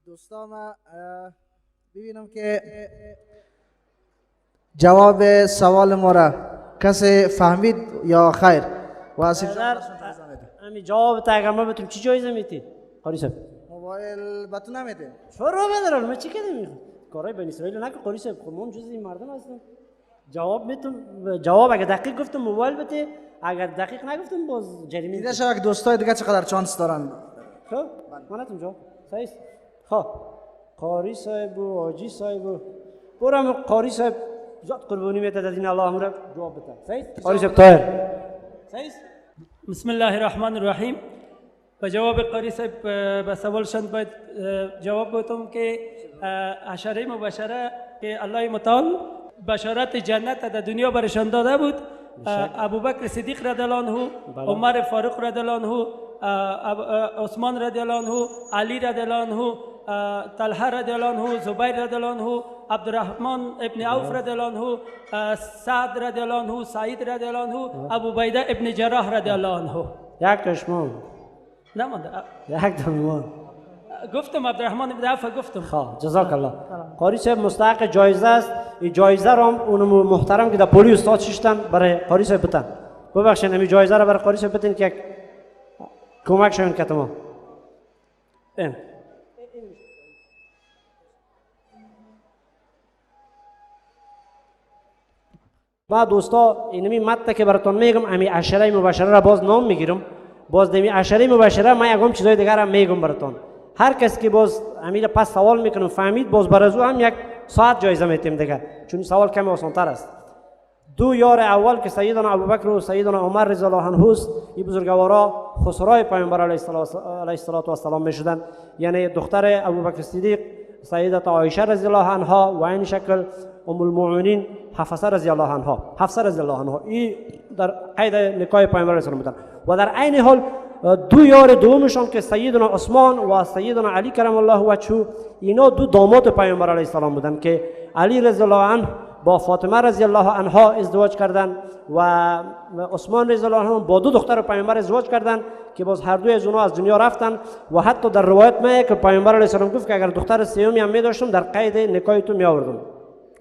دوستان ببینم که جواب سوال ما را کسی فهمید یا خیر واسف امی جواب تا اگر ما بتونیم چی جایزه میتی؟ قاری صاحب موبایل به تو نمیده چرا بدارم من چی کردم؟ کارهای بنی اسرائیل نکن قاری صاحب خودمون جز این مردم هستم جواب میتونم جواب اگر دقیق گفتم موبایل بده اگر دقیق نگفتم باز جریمه دیده شو که دوستای دیگه چقدر چانس دارن خب من نتونم جواب صحیح خب قاری صاحب و حاجی صاحب و برام قاری صاحب ذات قربانی میتاد از این الله امر جواب بده صحیح قاری صاحب طاهر صحیح بسم الله الرحمن الرحیم و جواب قاری صاحب به سوالشان باید جواب بدم که اشاره مبشره که الله متعال بشارت جنت در دنیا برشان داده بود ابوبکر صدیق رضی الله عنه عمر فاروق رضی الله عنه عثمان رضی الله عنه علی رضی الله عنه طلحه رضی الله عنه زبیر رضی الله عنه عبدالرحمن ابن عوف رضی الله عنه سعد رضی الله عنه سعید رضی الله عنه ابو عبیده ابن جراح رضی الله عنه یک کشمان نمانده یک دمیمان گفتم عبدالرحمن ابن عوف گفتم خواه جزاک الله قاری صاحب مستحق جایزه است این جایزه را اون محترم که در پولی استاد ششتن برای قاری صاحب بتن ببخشید این جایزه را برای قاری صاحب بتین که کمک شون کتما بعد دوستا اینمی متن که براتون میگم امی عشره مبشره را باز نام میگیرم. باز دمی عشره مبشره من یکم چیزای دیگر هم میگم براتون. هر کس که باز امیل پس سوال میکنم فهمید باز برازو هم یک ساعت جایزه میتیم دیگه، چون سوال کمی آسان‌تر است. دو یار اول که سیدنا ابوبکر و سیدنا عمر رضی الله عنهم است، این بزرگوارا خسرای پیامبر علیه الصلاه و السلام میشدند، یعنی دختر ابوبکر صدیق سیدت عایشه رضی الله عنها و این شکل ام المؤمنین حفصه رضی الله عنها این در قید نکاح پیامبر علیه السلام بودند. و در عین حال دو یار دومشان که سیدنا عثمان و سیدنا علی کرم الله وجهه، اینا دو داماد پیامبر علیه السلام بودند که علی رضی الله عنه با فاطمه رضی الله عنها ازدواج کردند و عثمان رضی الله عنه با دو دختر پیامبر ازدواج کردند که باز هر دوی از اونها از دنیا رفتن. و حتی در روایت میگه که پیامبر علیه السلام گفت که اگر دختر سومی هم می‌داشتم در قید نکاح تو می‌آوردم.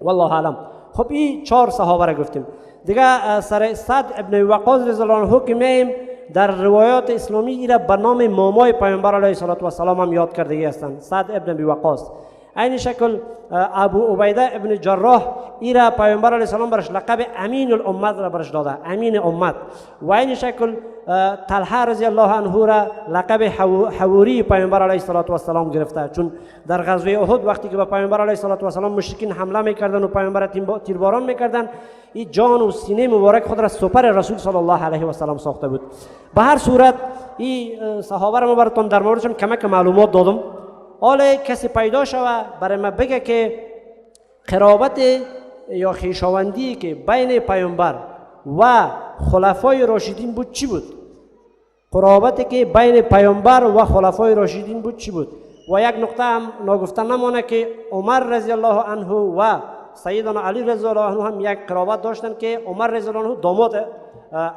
والله اعلم. خب این 4 صحابه را گفتیم. دیگه سر سعد ابن وقاص رضی الله عنه که میگیم در روایات اسلامی ایرا به نام مامای پیامبر علیه السلام هم یاد کردگی هستند، سعد ابن وقاص. این شکل ابو عبیده ابن جراح ایرا پیامبر علیه السلام برش لقب امین الامت را برش داده، امین امت. و این شکل طلحه رضی الله عنه را لقب حوری پیامبر علیه السلام گرفته، چون در غزوه احد وقتی که به پیامبر علیه السلام مشرکین حمله میکردن و پیامبر تیرباران میکردن، این جان و سینه مبارک خود را سپر رسول صلی الله علیه و سلم ساخته بود. به هر صورت این صحابه را براتون در موردشون کمک معلومات دادم. حالا کسی پیدا شوه برای ما بگه که قرابت یا خویشاوندی که بین پیامبر و خلفای راشدین بود چی بود؟ قرابتی که بین پیامبر و خلفای راشدین بود چی بود؟ و یک نقطه هم ناگفته نمانه که عمر رضی الله عنه و سیدنا علی رضی الله عنه هم یک قرابت داشتن که عمر رضی الله عنه داماد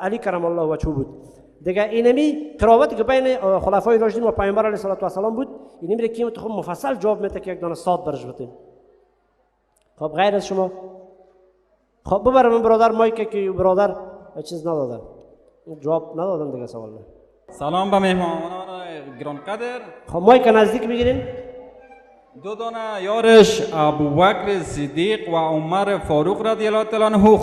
علی کرم الله وجهه بود. دیگه اینمی قرابتی که بین خلفای راشدین و پیامبر علیه السلام بود، اینمی را که خب مفصل جواب میده که یک دانه سات برش بتیم. خب غیر از شما خب ببرم من برادر مایک که برادر چیز نداده، جواب ندادن دیگه سوال نه. سلام به مهمانان گرانقدر. خب مایک نزدیک بگیرین. دو دانه یارش ابوبکر صدیق و عمر فاروق رضی الله تعالی عنه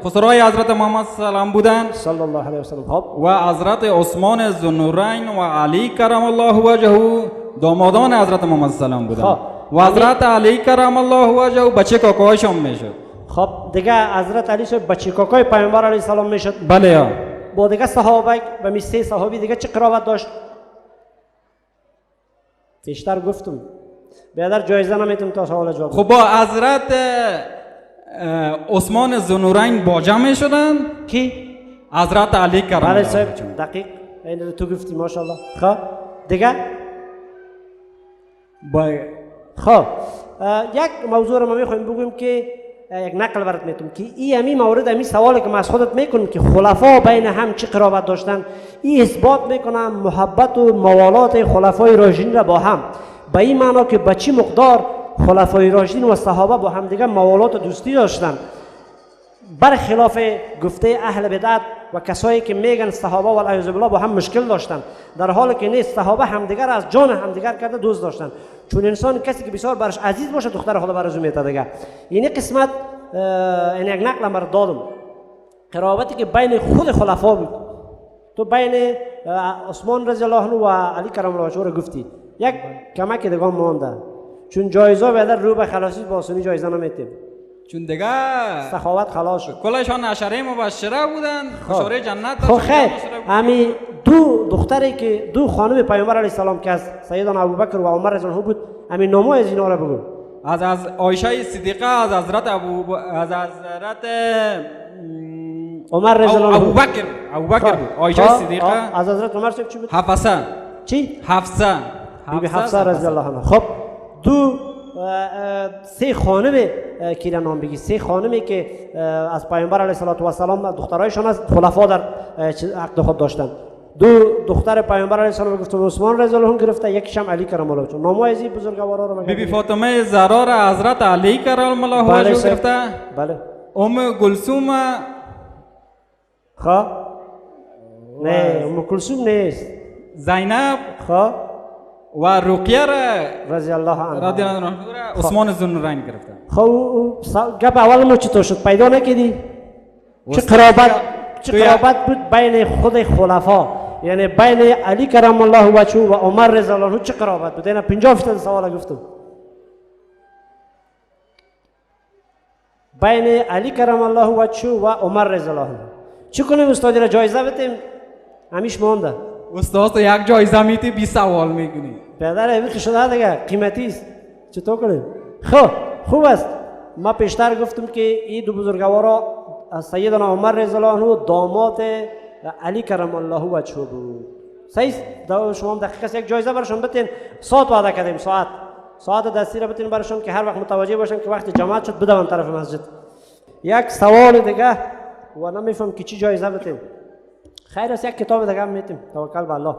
خسرای حضرت محمد سلام بودند صلی الله علیه و سلم. خب و حضرت عثمان ذوالنورین و علی کرم الله وجهه دامادان حضرت محمد سلام بودند. و حضرت علی کرم الله وجهه بچه کاکایشان میشد. خب دیگه حضرت علی شد بچه کاکای پیامبر علیه السلام میشد. بله. با دیگه صحابه و می 3 صحابی دیگه چه قرابت داشت؟ بیشتر گفتم بیادر جایزه نمیتونم تا سوال جواب. خب با حضرت عثمان ذوالنورین با جمع شدن کی؟ حضرت علی کرم الله. بله صاحب دقیق این تو گفتی ماشاءالله. خب دیگه خب یک موضوع رو ما میخوایم بگویم که یک نقل برات میتونم که این همی مورد همی سوالی که ما از خودت میکنیم که خلفا بین هم چه قرابت داشتن، این اثبات میکنم محبت و موالات خلفای راشدین را با هم، به این معنا که به چی مقدار خلفای راشدین و صحابه با هم دیگه موالات و دوستی داشتن، برخلاف گفته اهل بدعت و کسایی که میگن صحابه و العیاذ بالله با هم مشکل داشتن، در حالی که نیست. صحابه همدیگر از جان همدیگر کرده دوست داشتن، چون انسان کسی که بسیار برش عزیز باشه دختر خدا برش میته دیگه. این قسمت این یک نقل امر دادم قرابتی که بین خود خلفا بود. تو بین عثمان رضی الله عنه و علی کرم الله وجهه گفتی، یک کمک دیگه مونده، چون جایزه بیادر رو به خلاصی با آسانی جایزه نمیتیم، چون دیگه سخاوت خلاص شد. کلشان عشره مبشره بودن، خوشاره جنت. خب خیر امی دو دختری که دو خانم پیامبر علیه السلام که از سیدنا ابوبکر و عمر رضی الله عنه بود، امی نامو از اینا را بگو. از عایشه صدیقه، از حضرت عمر رضی الله عنه، ابوبکر بود. عایشه صدیقه از حضرت عمر چی بود؟ حفصه. چی؟ حفصه. بیبی حفصه رضی الله عنها. خب دو 3 خانم کی را نام بگی؟ 3 خانمی که از پیامبر علیه السلام دخترایشان از خلفا در عقد خود داشتن. دو دختر پیامبر علیه السلام گفتم عثمان رضی الله عنه گرفته، یکیش هم علی کرم الله وجهه. نامای از این بزرگوارا رو بیبی فاطمه زهرا را حضرت علی کرم الله وجهه گرفته. بله. کلثوم نه کلثوم نیست. زینب. و رقیه را رضی الله عنه عثمان ذوالنورین گرفتن. خب گپ اول ما چطور شد پیدا نکردی؟ چه قرابت بود بین خود خلفا، یعنی بین علی کرم الله وجهه و عمر رضی الله عنه چه قرابت بود؟ اینا 50% سوال گفتم. بین علی کرم الله وجهه و عمر رضی الله عنه چه کنیم؟ استادی را جایزه بدیم؟ همیش مونده. استاد تو یک جایزه میتی 20 سوال میکنی. پدر ایوی شده دیگه قیمتی است. چطور کنیم؟ خب خوب است. ما پیشتر گفتم که این دو بزرگوارا سیدنا عمر رضی الله عنه داماد علی کرم الله وجهه بود. صحیح شما دقیقاً یک جایزه برشون بتین. ساعت وعده کردیم، ساعت دستی را بتین برشون که هر وقت متوجه باشن که وقت جماعت شد بدون طرف مسجد. یک سوال دیگه و نمیفهم که چی جایزه بتین. خیر است یک کتاب دیگه میتیم. توکل به الله.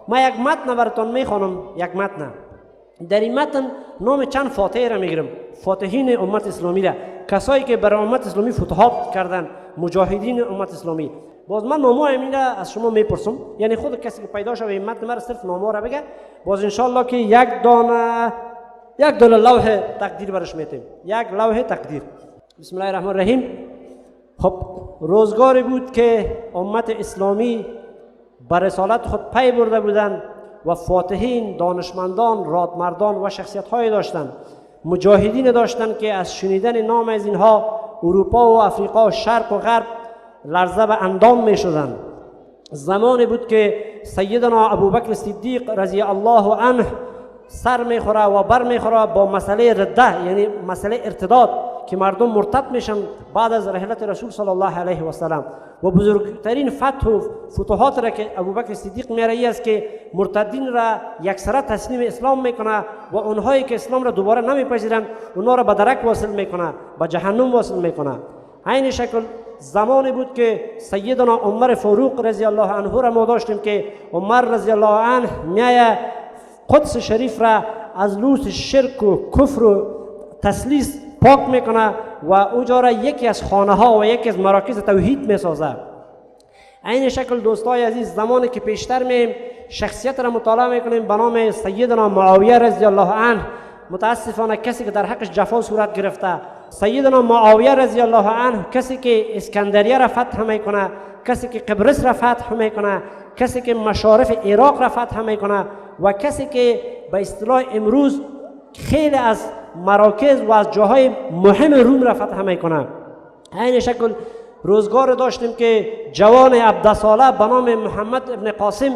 ما یک متن براتون میخوانم، یک متن. در این متن نام چند فاتح را میگیرم، فاتحین امت اسلامی را، کسایی که برای امت اسلامی فتوحات کردن، مجاهدین امت اسلامی. باز من نام‌های اینا از شما میپرسم، یعنی خود کسی که پیدا شده این متن مرا صرف نام‌ها را بگه، باز انشالله که یک دانه لوح تقدیر برش میتیم. یک لوح تقدیر. بسم الله الرحمن الرحیم. خب روزگاری بود که امت اسلامی بر رسالت خود پی برده بودند و فاتحین، دانشمندان، رادمردان و شخصیت‌های داشتند، مجاهدین داشتند که از شنیدن نام از اینها اروپا و افریقا، شرق و غرب لرزه به اندام می شدند. زمانی بود که سیدنا ابوبکر صدیق رضی الله عنه سر میخوره و بر میخوره با مسئله رده، یعنی مسئله ارتداد که مردم مرتد میشن بعد از رحلت رسول صلی الله علیه و سلم. و بزرگترین فتح و فتوحات را که ابوبکر صدیق میاره است که مرتدین را یکسره تسلیم اسلام میکنه و اونهایی که اسلام را دوباره نمیپذیرند اونها را به درک واصل میکنه، به جهنم واصل میکنه. این شکل زمانی بود که سیدنا عمر فاروق رضی الله عنه را ما داشتیم که عمر رضی الله عنه میایه قدس شریف را از لوس شرک و کفر و تسلیس پاک میکنه و اونجا را یکی از خانه ها و یکی از مراکز توحید میسازه. این شکل دوستای عزیز زمانی که پیشتر میم شخصیت را مطالعه میکنیم به نام سیدنا معاویه رضی الله عنه، متاسفانه کسی که در حقش جفا صورت گرفته. سیدنا معاویه رضی الله عنه کسی که اسکندریه را فتح میکنه، کسی که قبرس را فتح میکنه، کسی که مشارف عراق را فتح میکنه و کسی که به اصطلاح امروز خیلی از مراکز و از جاهای مهم روم را فتح میکنه. این شکل روزگار داشتیم که جوان 17 ساله به نام محمد ابن قاسم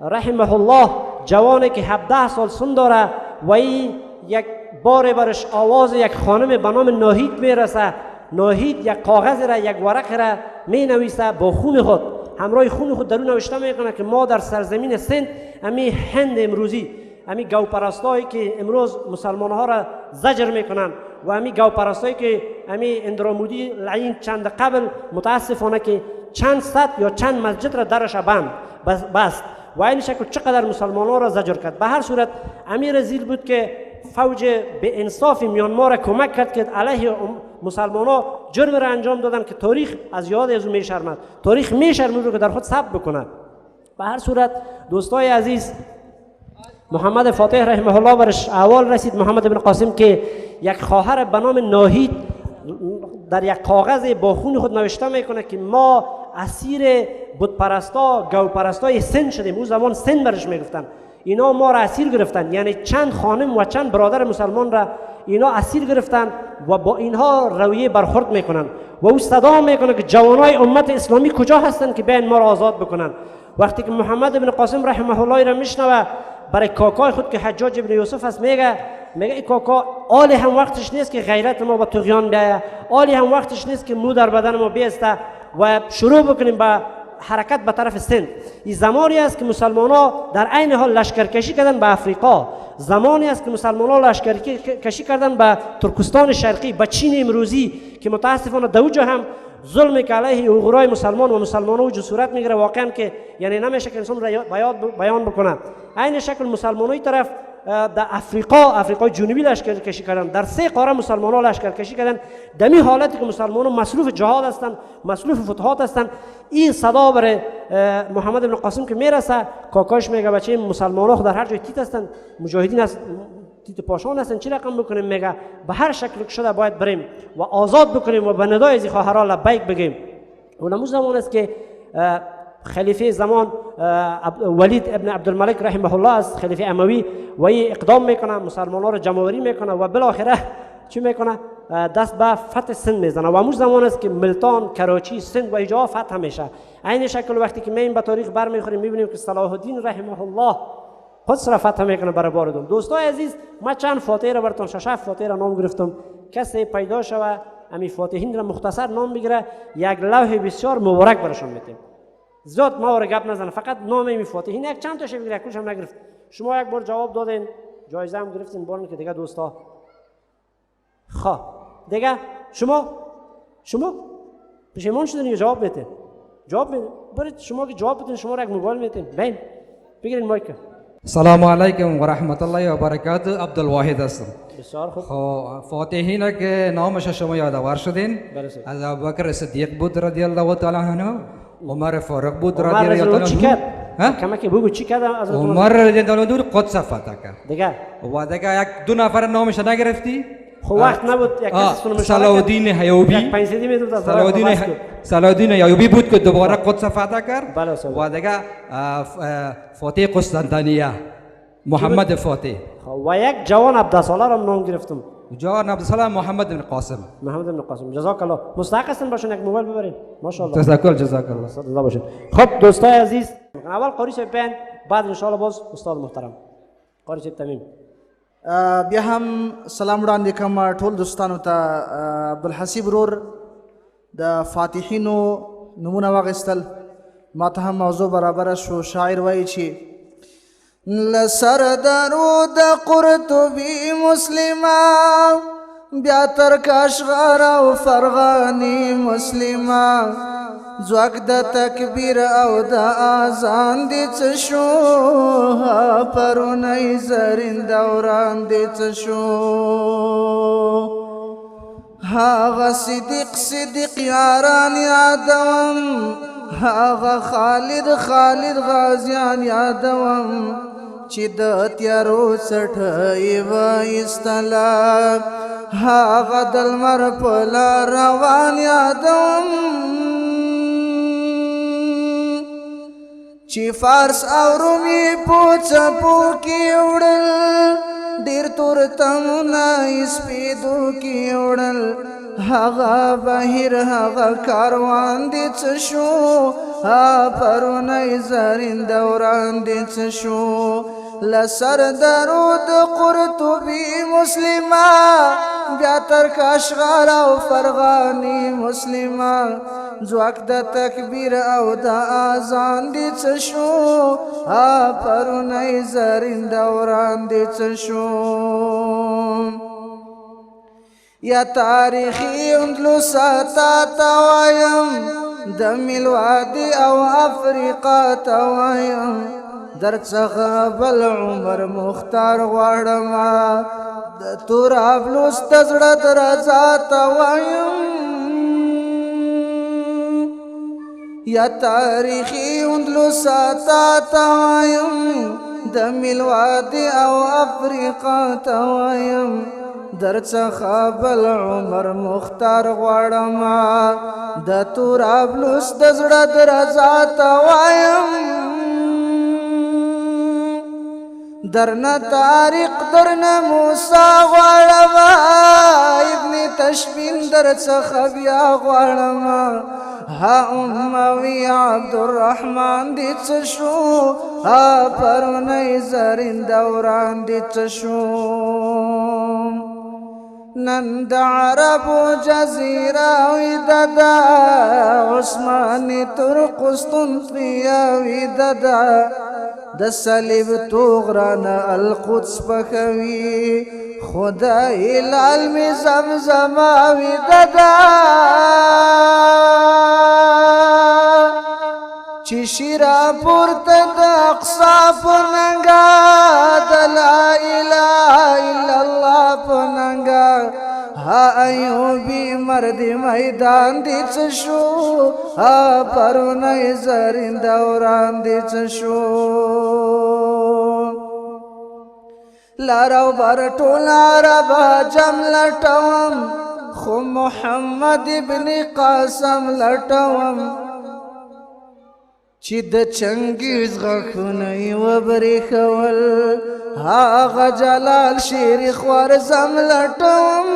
رحمه الله، جوانی که 17 سال سن داره و این یک بار برش آواز یک خانم به نام ناهید میرسه. ناهید یک کاغذ را، یک ورق را می نویسه با خون خود، همراه خون خود در اون نوشته میکنه که ما در سرزمین سند، امی هند امروزی، امی گوپرستایی که امروز مسلمان ها را زجر میکنن و امی گوپرستایی که امی اندرامودی لعین چند قبل متاسفانه که چند صد یا چند مسجد را درش بند بست و این شکل چقدر مسلمان ها را زجر کرد. به هر صورت امیر زیل بود که فوج به انصاف میانمار را کمک کرد که علیه مسلمان ها جرم را انجام دادن که تاریخ از یاد از او میشرمد، تاریخ میشرمد رو که در خود ثبت بکنه. به هر صورت دوستای عزیز محمد فاتح رحمه الله برش احوال رسید محمد ابن قاسم که یک خواهر به نام ناهید در یک کاغذ با خون خود نوشته میکنه که ما اسیر بتپرستا گوپرستای سند شدیم. اون زمان سند برش میگفتن. اینا ما را اسیر گرفتن، یعنی چند خانم و چند برادر مسلمان را اینا اسیر گرفتن و با اینها رویه برخورد میکنن و او صدا میکنه که جوانای امت اسلامی کجا هستند که بیاین ما را آزاد بکنن. وقتی که محمد ابن قاسم رحمه الله را میشنوه برای کاکای خود که حجاج ابن یوسف است میگه ای کاکا، آلی هم وقتش نیست که غیرت ما به طغیان بیایه، آلی هم وقتش نیست که مو در بدن ما بیسته و شروع بکنیم به حرکت به طرف سند. این زمانی است که مسلمان ها در عین حال لشکرکشی کردن به افریقا، زمانی است که مسلمان ها لشکرکشی کردن به ترکستان شرقی، به چین امروزی که متاسفانه دوجا هم ظلمی که علیه اوغورای مسلمان و مسلمان ها صورت میگیره واقعا که یعنی نمیشه که انسان بیان بکنه. این شکل مسلمانای طرف در افریقای جنوبی لشکرکشی کردن، در 3 قاره مسلمانان لشکرکشی کردن. در این حالتی که مسلمانان مصروف جهاد هستند، مصروف فتوحات هستند، این صدا برای محمد ابن قاسم که میرسه، کاکاش میگه بچه مسلمانان در هر جای تیت هستند، مجاهدین هست، تیت پاشان هستند، چی رقم بکنیم؟ میگه به هر شکل که شده باید بریم و آزاد بکنیم و به ندای از خواهران لبیک بگیم. و نموز زمان است که خلیفه زمان ولید ابن عبدالملک رحمه الله است، خلیفه اموی، و این اقدام میکنه، مسلمانان رو جمع‌آوری میکنه و بالاخره چی میکنه؟ دست به فتح سند میزنه. و همون زمان است که ملتان، کراچی، سند و اینجا فتح میشه. این شکل وقتی که ما به تاریخ برمیخوریم میبینیم که صلاح الدین رحمه الله خودش را فتح میکنه برای بار دوم. دوستای عزیز، ما چند فاتحه را براتون 6 فاتحه را نام گرفتم. کسی پیدا شوه امی فاتحین را مختصر نام بگیره، یک لوح بسیار مبارک براشون میتیم. زیاد ما را گپ نزنه، فقط نام امی فاتحین یک چند تاشه بگیره، کلش هم نگرفت. شما یک بار جواب دادین، جایزه هم گرفتین، بارن که دیگه دوستا دیگه شما پشیمان شدین یا جواب میتین؟ جواب میتین؟ برید شما که جواب بدین، شما را یک موبایل میتین. بین بگیرین مایک. السلام علیکم و رحمت الله و برکاته. عبدالواحد هستم. بسیار خوب. فاتحین که نامش شما یادآور شدین، از ابوبکر صدیق بود رضی الله تعالی عنه، عمر فاروق بود رضی الله تعالی عنه. کمکی بگو چی کرد عمر رضی الله عنه قدس فتح کرد. دیگه و دیگه یک 2 نفر نامش نگرفتی؟ خب وقت نبود یک کسی رو صلاح الدین ایوبی. صلاح الدین ایوبی بود که دوباره قدس فتح کرد. و دیگه فاتح قسطنطنیه محمد فاتح. و یک جوان 17 ساله را نام گرفتم. جوان 17 ساله محمد بن قاسم. محمد بن قاسم. جزاک الله. مستحق هستین باشین یک موبایل ببرین. ماشاءالله. جزاک الله. الله باشین. خب دوستای عزیز، اول قاری صاحب بین، بعد ان شاء الله باز استاد محترم قاری صاحب تمیم. بیا هم سلام وړاندې کوم ټول دوستانو ته. عبدالحسیب ورور د فاتحینو نمونه واخیستل، ما ته هم موضوع برابره شو. شاعر وایي چې لسر درود قرطبي مسلمه، بیا تر کاشغر او فرغاني مسلمه، ځواک د تکبیر او د اذان دې څه شو، پرونی زرین دوران دې څه شو، هغه صدیق یاران یادوم، هغه خالد غازیان یادوم، چې د تیارو څټه وایستله، هغه د لمر په لار روان یادوم، چې فارس او رومي په څپو کې وړل، ډېر تور تمونه سپېدو کې وړل، هغه بهیر هغه کاروان دې څه شو، پرونی زرین دوران دې څه شو، لسر درود قرطبي مسلمه، بیا تر کاشغر او فرغاني مسلمه، ځواک د تکبیر او د اذان دې څه شو، پرونی زرین دوران دې څه شو، یا تاریخی اندلس تا توایم، د میلوادي او افریقا توایم، در څخه بل عمر مختار غواړم، د تورابلوس د زړه درزا توایم، یا تاریخی اندلس تا توایم، د میلوادي او افریقا توایم، در څخه بل عمر مختار غواړم، د تورابلوس د زړه درزا توایم، درنه طارق درنه موسی غواړم، ابن تشبین در څخه بیا غواړم، ها اموي عبدالرحمن دې څه شو، پرونی زرین دوران دې څه شو، نن د عربو جزیره وي دده، عثماني تر قسطنطنیه وي دده، د صلیب توغرانه القدس پخوي، خدای لال می زمزمه وي دده، چې شیرا پورته د اقصا په ننګه، د لا مردی میدان دی چه شو پرونه زرین دوران دی چه شو لارو بر ټول عربا جم لټوم خو محمد ابن قاسم لټوم چې د چنګیز غاښونه یې وبرېښول هغه جلال شیر خوارزم لټوم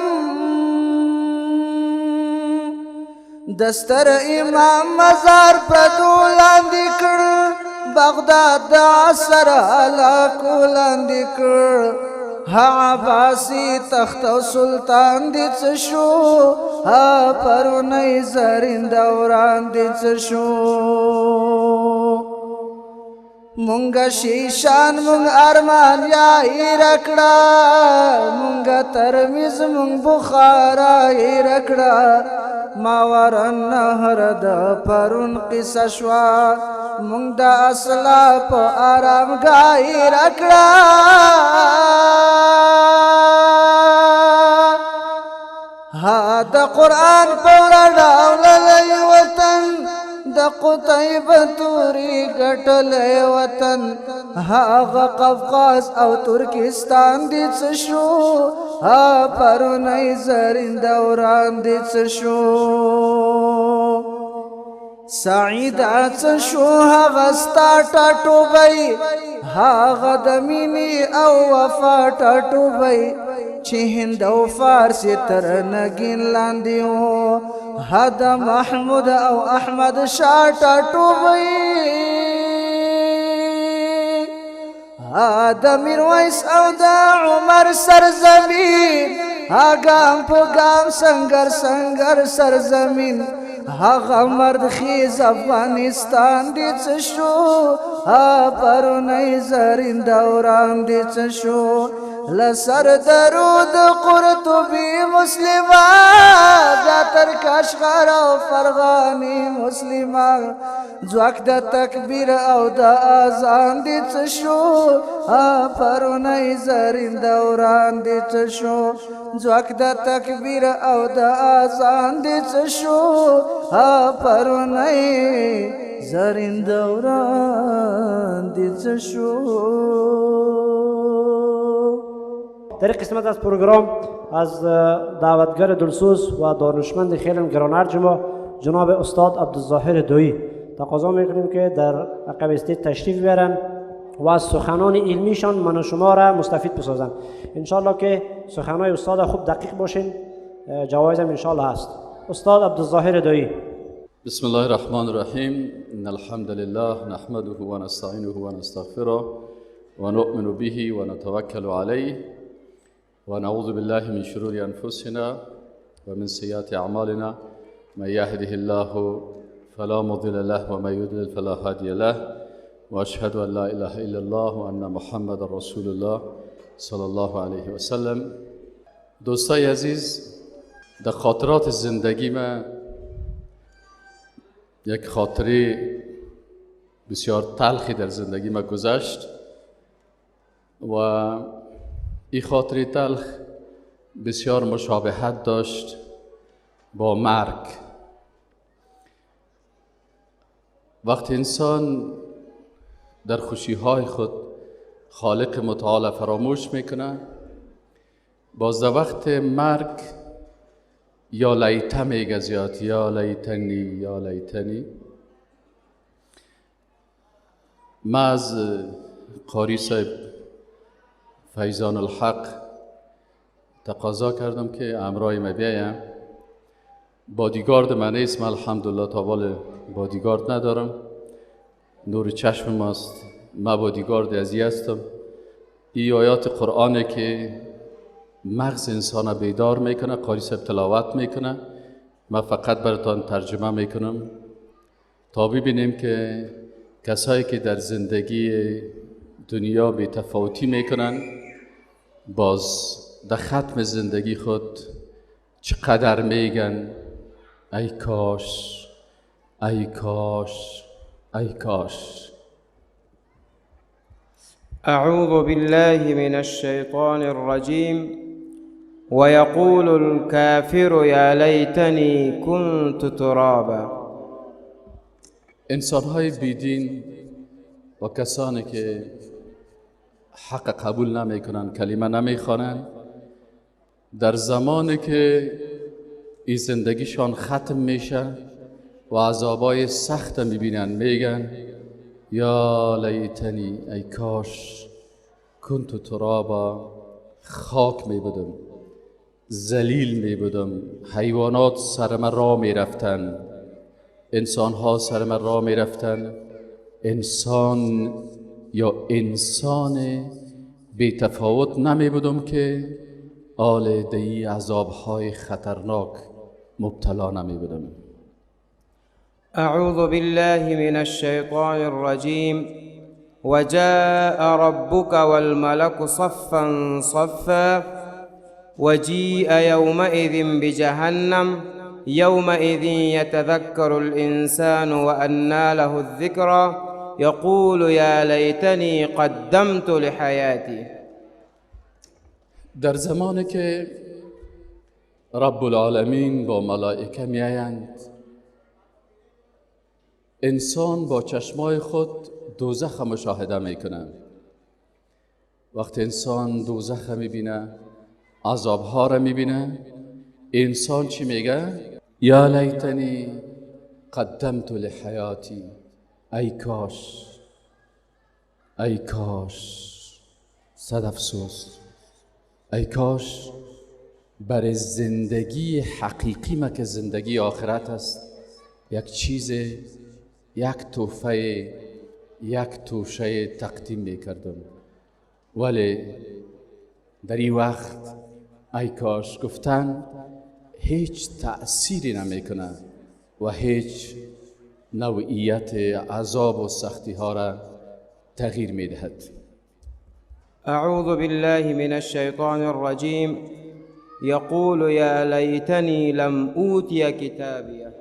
د ستر امام مزار پردو لاندې کړ بغداد د عصر هلاکو لاندې کړ عباسی تخت و سلطان دی څه شو پرونی زرین دوران دی څه شو مونږ شیشان مونږ ارمان یا رکړه مونږ ترمیز مونږ بخارا رکړه ماورن نهر د پرون قصه شوا مونږ د اسلاف آرام ګای رکړه ها د قرآن پورا ډاوللی وطن د قطیبه توري ګټلی وطن هغه قفقاز او ترکستان دی څه شو پرونی زرین دوران دی څه شو سعید څه شو هغه ستا ټاټوبی هغه د مینې او وفا ټاټوبی چې هند او فارس تر نګین لاندې و د محمود او احمد شاه ټاټوبی د میرویس او د عمر سرزمین ګام په ګام سنگر سنگر سرزمین هغه مرد خیز افغانستان دی څه شو پرونی زرین دوران دی څه شو لسر درود قرطبی مسلمان دا تر کاشغر او فرغانی مسلمان ځواک د تکبیر او د اذان دی څه شو پرونی زرین دوران دی څه شو ځواک د تکبیر او د اذان دی څه شو پرونی زرین دوران دی څه شو. در قسمت از پروگرام از دعوتگر دلسوز و دانشمند خیلی گرانارج ما جناب استاد عبدالظاهر دویی تقاضا میکنیم که در عقب استیج تشریف بیارن و از سخنان علمیشان من و شما را مستفید بسازن. انشالله که سخنان استاد خوب دقیق باشین، جوایز هم انشالله هست. استاد عبدالظاهر دویی. بسم الله الرحمن الرحیم. ان الحمد لله نحمده و نستعینه و نستغفره و نؤمن به و نتوکل علیه و نعوذ بالله من شرور انفسنا و من سیئات اعمالنا من یهده الله فلا مضل له و من یضلل فلا هادی له و اشهد ان لا اله الا الله و ان محمد رسول الله صلی الله علیه و سلم. دوستای عزیز، در خاطرات زندگی من یک خاطره بسیار تلخی در زندگی من گذشت و این خاطره تلخ بسیار مشابهت داشت با مرگ. وقتی انسان در خوشی‌های خود خالق متعال فراموش میکنه، باز در وقت مرگ یا لیته میگه زیاد، یا لیتنی یا لیتنی. من از قاری صاحب فیضان الحق تقاضا کردم که همراه ما بیایم. بادیگارد من نیست، من الحمدلله تا بال بادیگارد ندارم، نور چشم ماست، من بادیگارد ازی هستم. این آیات قرآنه که مغز انسان بیدار میکنه، قاری صاحب تلاوت میکنه، من فقط براتان ترجمه میکنم تا ببینیم که کسایی که در زندگی دنیا بی تفاوتی میکنن باز در ختم زندگی خود چقدر میگن ای کاش ای کاش ای کاش. اعوذ بالله من الشیطان الرجیم. ويقول الكافر يا ليتني كنت ترابا. انسان‌های بیدین و کسانی که حق قبول نمیکنن، کلمه نمیخوانند، در زمانی که این زندگیشان ختم میشه و عذابای سخت میبینن میگن یا لیتنی، ای کاش کنت ترابا، خاک میبودم، ذلیل میبودم، حیوانات سر من راه میرفتن، انسان ها سر من راه میرفتن، انسان یا انسان بی تفاوت نمی بودم که آلوده عذاب های خطرناک مبتلا نمی بودم. اعوذ بالله من الشیطان الرجیم وجاء ربك والملك صفا صفا وجيء يومئذ بجهنم يومئذ يتذكر الإنسان وأنى له الذكرى يقول يا ليتني قدمت لحياتي. در زمانی که رب العالمین با ملائکه میآیند، انسان با چشمای خود دوزخ مشاهده میکنه. وقتی انسان دوزخ میبینه، عذابها را میبینه، انسان چی میگه؟ یا لیتنی قدمت لحیاتی، ای کاش، ای کاش، صد افسوس، ای کاش برای زندگی حقیقی ما که زندگی آخرت است یک چیز، یک تحفه، یک توشه تقدیم میکردم، ولی در این وقت ای کاش گفتن هیچ تأثیری نمیکنه و هیچ نوعیت عذاب و سختی ها را تغییر میدهد. اعوذ بالله من الشیطان الرجیم یقول یا لیتنی لم اوتی کتابیه.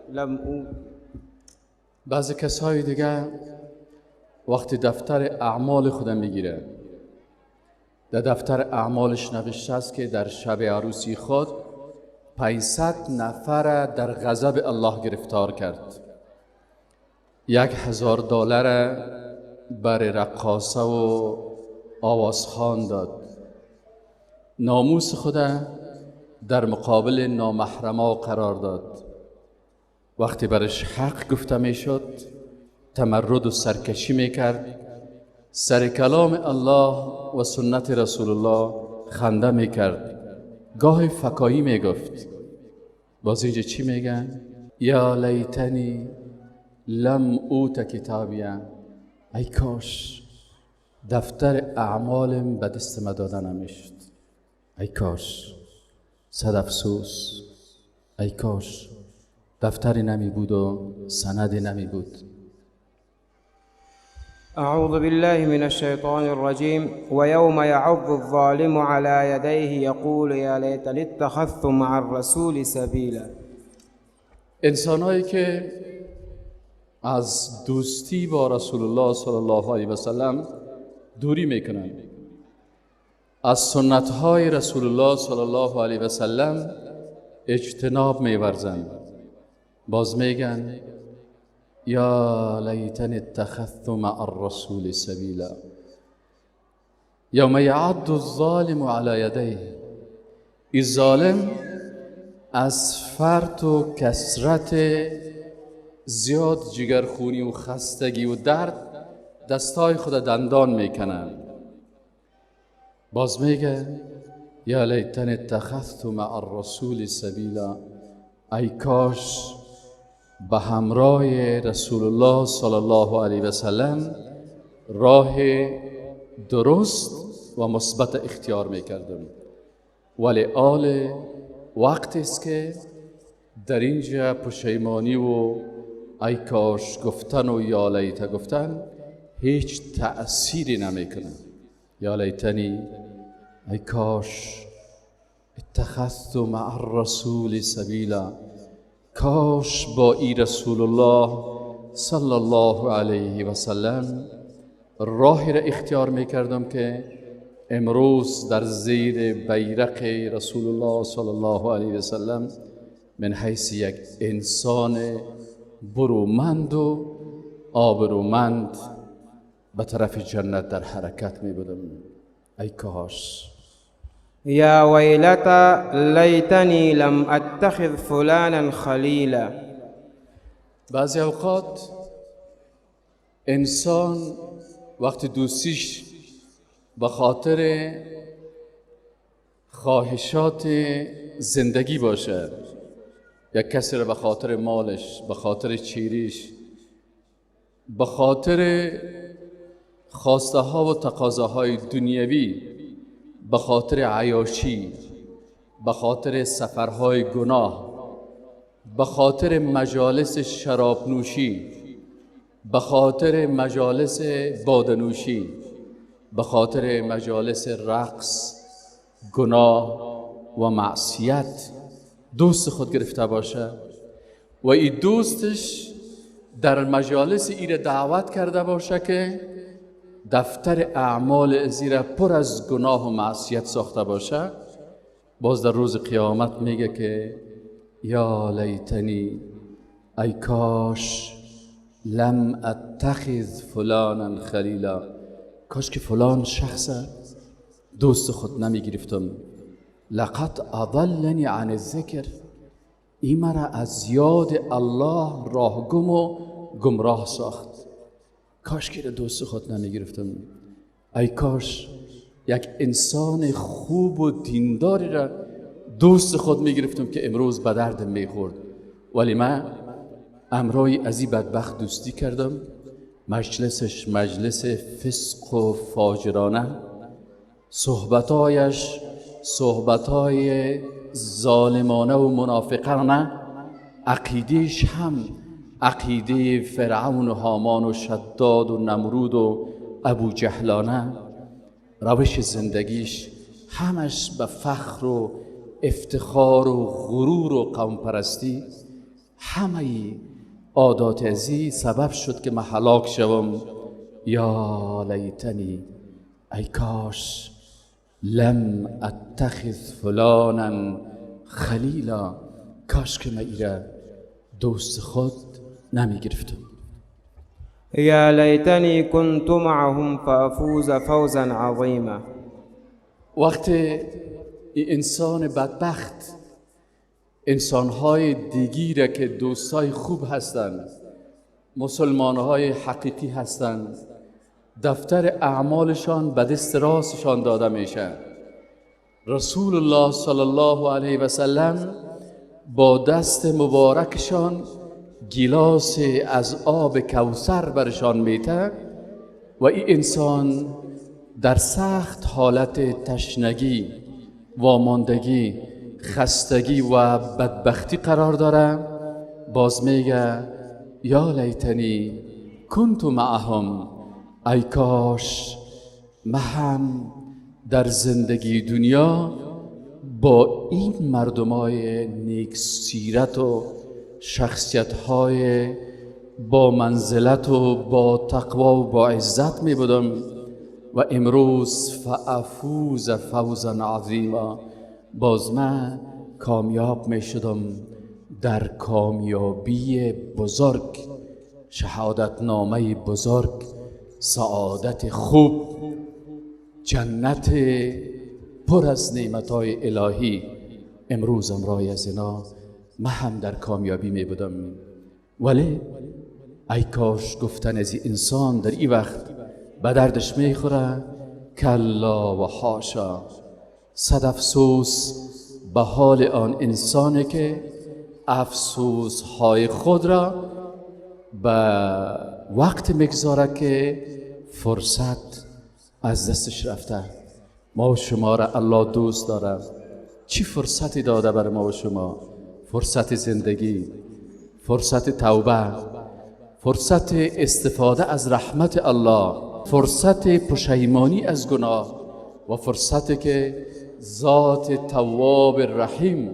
بعضی کسای دیگه وقتی دفتر اعمال خودم میگیره، در دفتر اعمالش نوشته است که در شب عروسی خود 500 نفر در غضب الله گرفتار کرد، $1000 برای رقاصه و آوازخوان داد، ناموس خود در مقابل نامحرما قرار داد. وقتی برش حق گفته میشد تمرد و سرکشی میکرد، سر کلام الله و سنت رسول الله خنده میکرد، گاه فکاهی میگفت. باز اینجا چی میگن؟ یا لیتنی لم اوت کتابیه، ای کاش دفتر اعمالم به دست من داده نمیشد، ای کاش، صد افسوس، ای کاش دفتری نمی بود و سندی نمی بود. اعوذ بالله من الشیطان الرجیم ويوم يعض الظالم على يديه يقول یا لیتنی اتخذت مع الرسول سبیلا. انسانهایی که از دوستی با رسول الله صلی الله علیه و سلم دوری میکنند، از سنتهای رسول الله صلی الله علیه و سلم اجتناب میورزند، باز میگن یا لیتنی اتخذت مع الرسول سبیلا. یوم یعض الظالم علی یدیه، این ظالم از فرط و کسرت زیاد جگرخونی و خستگی و درد دستای خود دندان میکنن. باز میگه یا لیتنی اتخذت مع الرسول سبیلا، ای کاش به همراه رسول الله صلی الله علیه و سلم راه درست و مثبت اختیار میکردم. ولی آل وقت است که در اینجا پشیمانی و ای کاش گفتن و یا لیت گفتن هیچ تأثیری نمیکنه. یا لیتنی، ای کاش اتخذت مع الرسول سبیلا، کاش با ای رسول الله صلی الله علیه و سلم راهی را اختیار میکردم که امروز در زیر بیرق رسول الله صلی الله علیه و سلم من حیث یک انسان برومند و آبرومند به طرف جنت در حرکت می بودم. ای کاش یا ویلتا لیتنی لم اتخذ فلانا خلیلا. بعضی اوقات انسان وقتی دوستیش به خاطر خواهشات زندگی باشه، یک کسی را به خاطر مالش، به خاطر چیریش، به خاطر خواسته ها و تقاضاهای دنیوی، به خاطر عیاشی، به خاطر سفرهای گناه، به خاطر مجالس شراب نوشی، به خاطر مجالس بادنوشی، به خاطر مجالس رقص، گناه و معصیت دوست خود گرفته باشه و این دوستش در مجالس ایره دعوت کرده باشه که دفتر اعمال ازیره پر از گناه و معصیت ساخته باشه، باز در روز قیامت میگه که یا لیتنی، ای کاش لم اتخذ فلانا خلیلا، کاش که فلان شخص دوست خود نمی گرفتم. لقد اضلنی عن الذکر، این مرا از یاد الله راهگم و گمراه ساخت. کاش که دوست خود نمی گرفتم. ای کاش یک انسان خوب و دینداری را دوست خود می گرفتم که امروز به درد می خورد، ولی من امرای از این بدبخت دوستی کردم، مجلسش مجلس فسق و فاجرانه، صحبتایش صحبتای ظالمانه و منافقانه، عقیدهش هم عقیده فرعون و هامان و شداد و نمرود و ابو جهلانه، روش زندگیش همش به فخر و افتخار و غرور و قوم پرستی، همه عادات ازی سبب شد که من هلاک شوم. یا لیتنی، ای کاش لم اتخذ فلانا خلیلا، کاش که من ایره دوست خود نمی گرفتم. یا لیتنی کنت معهم فافوز فوزا عظیما. وقتی انسان بدبخت انسانهای دیگیره که دوستای خوب هستند، مسلمانهای حقیقی هستند، دفتر اعمالشان به دست راستشان داده میشه. رسول الله صلی الله علیه و سلم با دست مبارکشان گیلاس از آب کوثر برشان میته و این انسان در سخت حالت تشنگی، واماندگی، خستگی و بدبختی قرار داره، باز میگه یا لیتنی کنت معهم، ای کاش من هم در زندگی دنیا با این مردمای نیک سیرت و شخصیت‌های با منزلت و با تقوا و با عزت می بودم و امروز فافوز فوزا عظیما، باز من کامیاب می شدم در کامیابی بزرگ، شهادت نامه بزرگ، سعادت خوب، جنت پر از نعمتهای الهی. امروز امرای از اینا من هم در کامیابی می بودم. ولی ای کاش گفتن از این انسان در این وقت به دردش می خوره، کلا و حاشا، صد افسوس به حال آن انسانی که افسوس های خود را به وقت میگذاره که فرصت از دستش رفته. ما و شما را الله دوست داره. چی فرصتی داده بر ما و شما؟ فرصت زندگی، فرصت توبه، فرصت استفاده از رحمت الله، فرصت پشیمانی از گناه و فرصتی که ذات تواب رحیم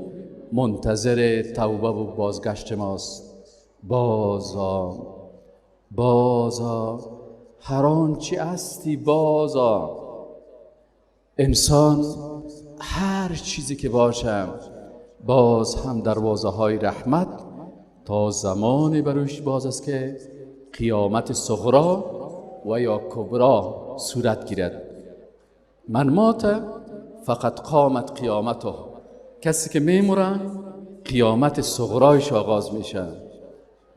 منتظر توبه و بازگشت ماست. بازا هر آنچه استی بازا، انسان هر چیزی که باشه باز هم دروازه های رحمت تا زمانی بروش باز است که قیامت صغرا و یا کبرا صورت گیرد. من مات فقط قامت قیامته، کسی که میموره قیامت صغرایش آغاز میشه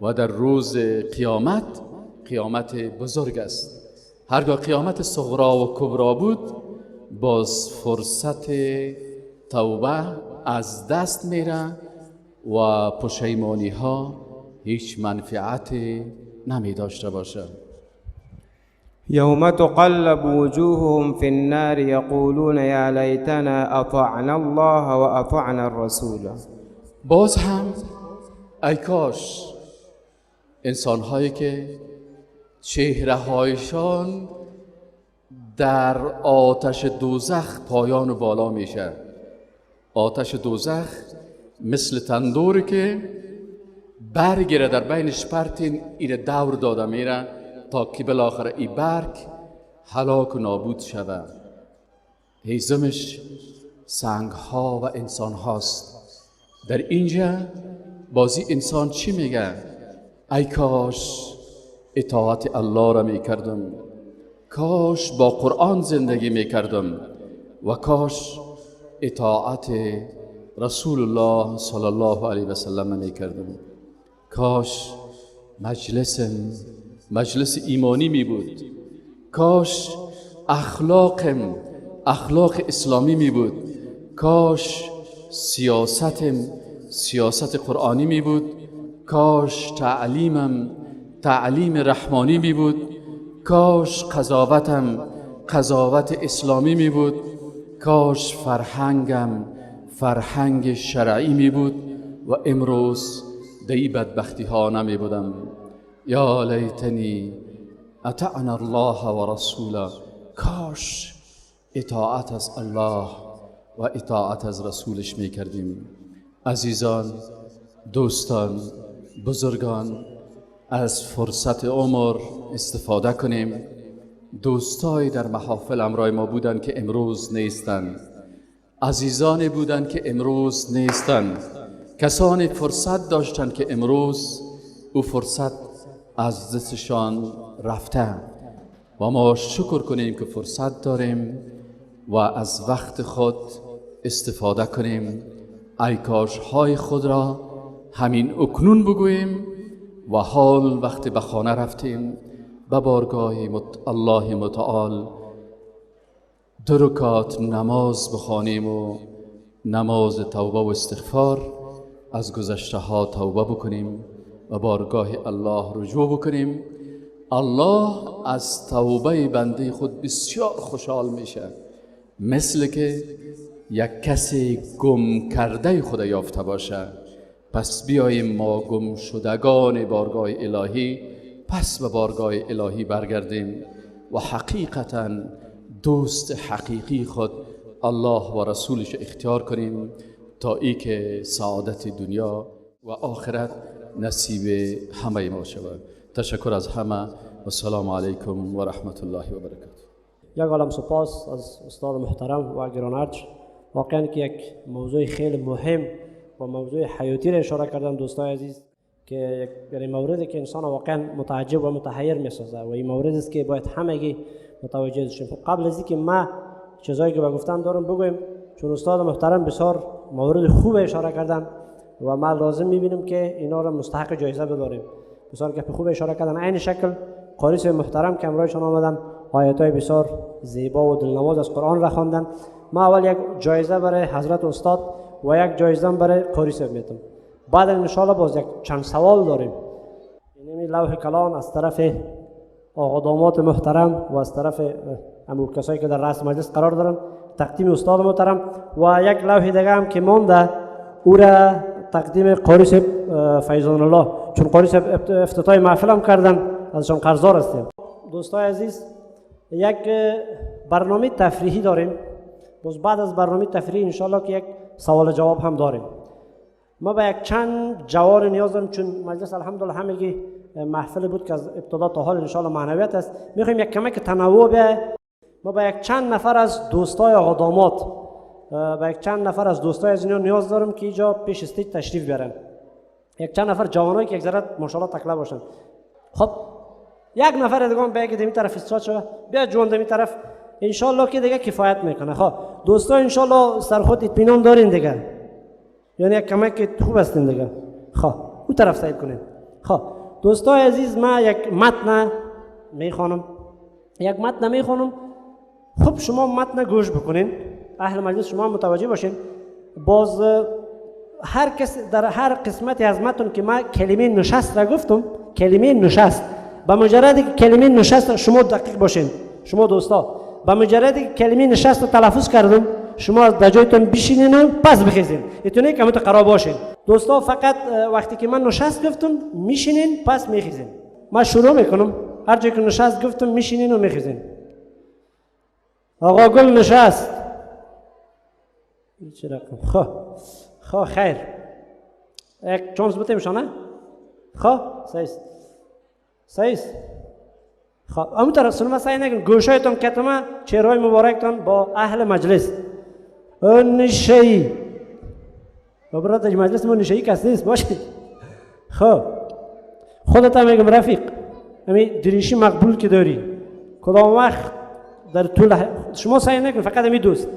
و در روز قیامت قیامت بزرگ است. هرگاه قیامت صغرا و کبرا بود باز فرصت توبه از دست میره و پشیمانی ها هیچ منفعتی نمی داشته باشه. يوم تقلب وجوههم في النار يقولون يا ليتنا أطعنا الله وأطعنا الرسول. باز هم ای کاش انسان هایی که چهره هایشان در آتش دوزخ پایان و بالا میشه. آتش دوزخ مثل تندوری که برگیره در بینش پرتین ایره دور داده میره تا که بالاخره ای برگ هلاک و نابود شده. هیزمش سنگ ها و انسان هاست. در اینجا بازی انسان چی میگه؟ ای کاش اطاعت الله را میکردم، کاش با قرآن زندگی میکردم و کاش اطاعت رسول الله صلی الله علیه و سلم میکردم. کاش مجلس ایمانی می بود، کاش اخلاق اسلامی می بود، کاش سیاست قرآنی می بود، کاش تعلیم رحمانی می بود، کاش قضاوت اسلامی می بود، کاش فرهنگ شرعی می بود و امروز دی بدبختی ها نمی بودم. یا لیتنی اطعنا الله و رسوله، کاش اطاعت از الله و اطاعت از رسولش می کردیم. عزیزان، دوستان، بزرگان، از فرصت عمر استفاده کنیم. دوستای در محافل امرای ما بودند که امروز نیستند، عزیزانی بودند که امروز نیستند، کسانی فرصت داشتند که امروز او فرصت از دستشان رفته و ما شکر کنیم که فرصت داریم و از وقت خود استفاده کنیم. ای کاش های خود را همین اکنون بگوییم و حال وقتی به خانه رفتیم به بارگاه الله متعال 2 رکعت نماز بخوانیم و نماز توبه و استغفار، از گذشته ها توبه بکنیم و بارگاه الله رجوع بکنیم. الله از توبه بنده خود بسیار خوشحال میشه، مثل که یک کسی گم کرده خود یافته باشه. پس بیاییم ما گم شدگان بارگاه الهی پس به بارگاه الهی برگردیم و حقیقتا دوست حقیقی خود الله و رسولش اختیار کنیم تا ای که سعادت دنیا و آخرت نصیب همه ما شود. تشکر از همه و السلام علیکم و رحمت الله و برکاته. یک عالم سپاس از استاد محترم و گرانارج. واقعا که یک موضوع خیلی مهم و موضوع حیاتی را اشاره کردن دوستای عزیز که یک موردی که انسان واقعا متعجب و متحیر میسازه و این مورد است که باید همگی متوجه شیم. قبل از اینکه ما چیزایی که به گفتن دارم بگویم، چون استاد محترم بسیار مورد خوب اشاره کردن و ما لازم میبینیم که اینا را مستحق جایزه بداریم. بسیار گپ خوب اشاره کردن. عین شکل قاری صاحب محترم که امروزشان آمدن آیاتای بسیار زیبا و دلنواز از قرآن را خواندن. ما اول یک جایزه برای حضرت استاد و یک جایزه برای قاری صاحب میتم. بعد ان شاء الله باز یک چند سوال داریم. یعنی لوح کلام از طرف آقا داماد محترم و از طرف همو کسایی که در رأس مجلس قرار دارن تقدیم استاد محترم و یک لوح دیگه هم که مونده او را تقدیم قاری صاحب فیضان الله، چون قاری صاحب افتتاح محفل هم کردن، ازشان قرضدار هستیم. دوستای عزیز، یک برنامه تفریحی داریم. باز بعد از برنامه تفریحی ان شاء الله که یک سوال جواب هم داریم. ما به یک چند جواب نیاز داریم، چون مجلس الحمدلله همگی محفل بود که از ابتدا تا حال ان شاء الله معنویت است. میخوایم یک کمک تنوع به ما با یک چند نفر از دوستای آقا داماد، با یک چند نفر از دوستای از اینا نیاز دارم که اینجا پیش استیج تشریف بیارن. یک چند نفر جوانایی که یک ذره ماشاءالله تکله باشن. خب یک نفر دیگه هم بگید این طرف استاد شو، بیا جون دمی طرف، ان شاء الله که دیگه کفایت میکنه. خب دوستا ان شاء الله سر خود اطمینان دارین دیگه، یعنی یک کمک خوب هستین دیگه. خب اون طرف سعی کنین. خب دوستای عزیز، ما یک متن میخوانم، خب شما متن گوش بکنین، اهل مجلس شما متوجه باشین. باز هر کس در هر قسمتی از متن که ما کلمه نشست را گفتم، کلمه نشست، با مجردی که کلمه نشست شما دقیق باشین، شما دوستا با مجردی که کلمه نشست رو تلفظ کردم شما در جایتون بشینین و پس بخیزین، اینطوری که متقرا باشین. دوستا فقط وقتی که من نشست گفتم میشینین پس میخیزین. من شروع میکنم، هر جایی که نشست گفتم میشینین و میخیزین. آقا گل نشست. چه رقم؟ خب خیر، یک چانس بتیم شانه؟ خب سایست. خب همون طرف سنما سعی نکن، گوشایتون کتما، چهرهای مبارکتون با اهل مجلس. نشهی برات در مجلس ما نشهی کسی نیست باشید. خب خودت هم میگم رفیق، همین دریشی مقبول که داری، کدام وقت در طول شما سعی نکن، فقط همین دوست،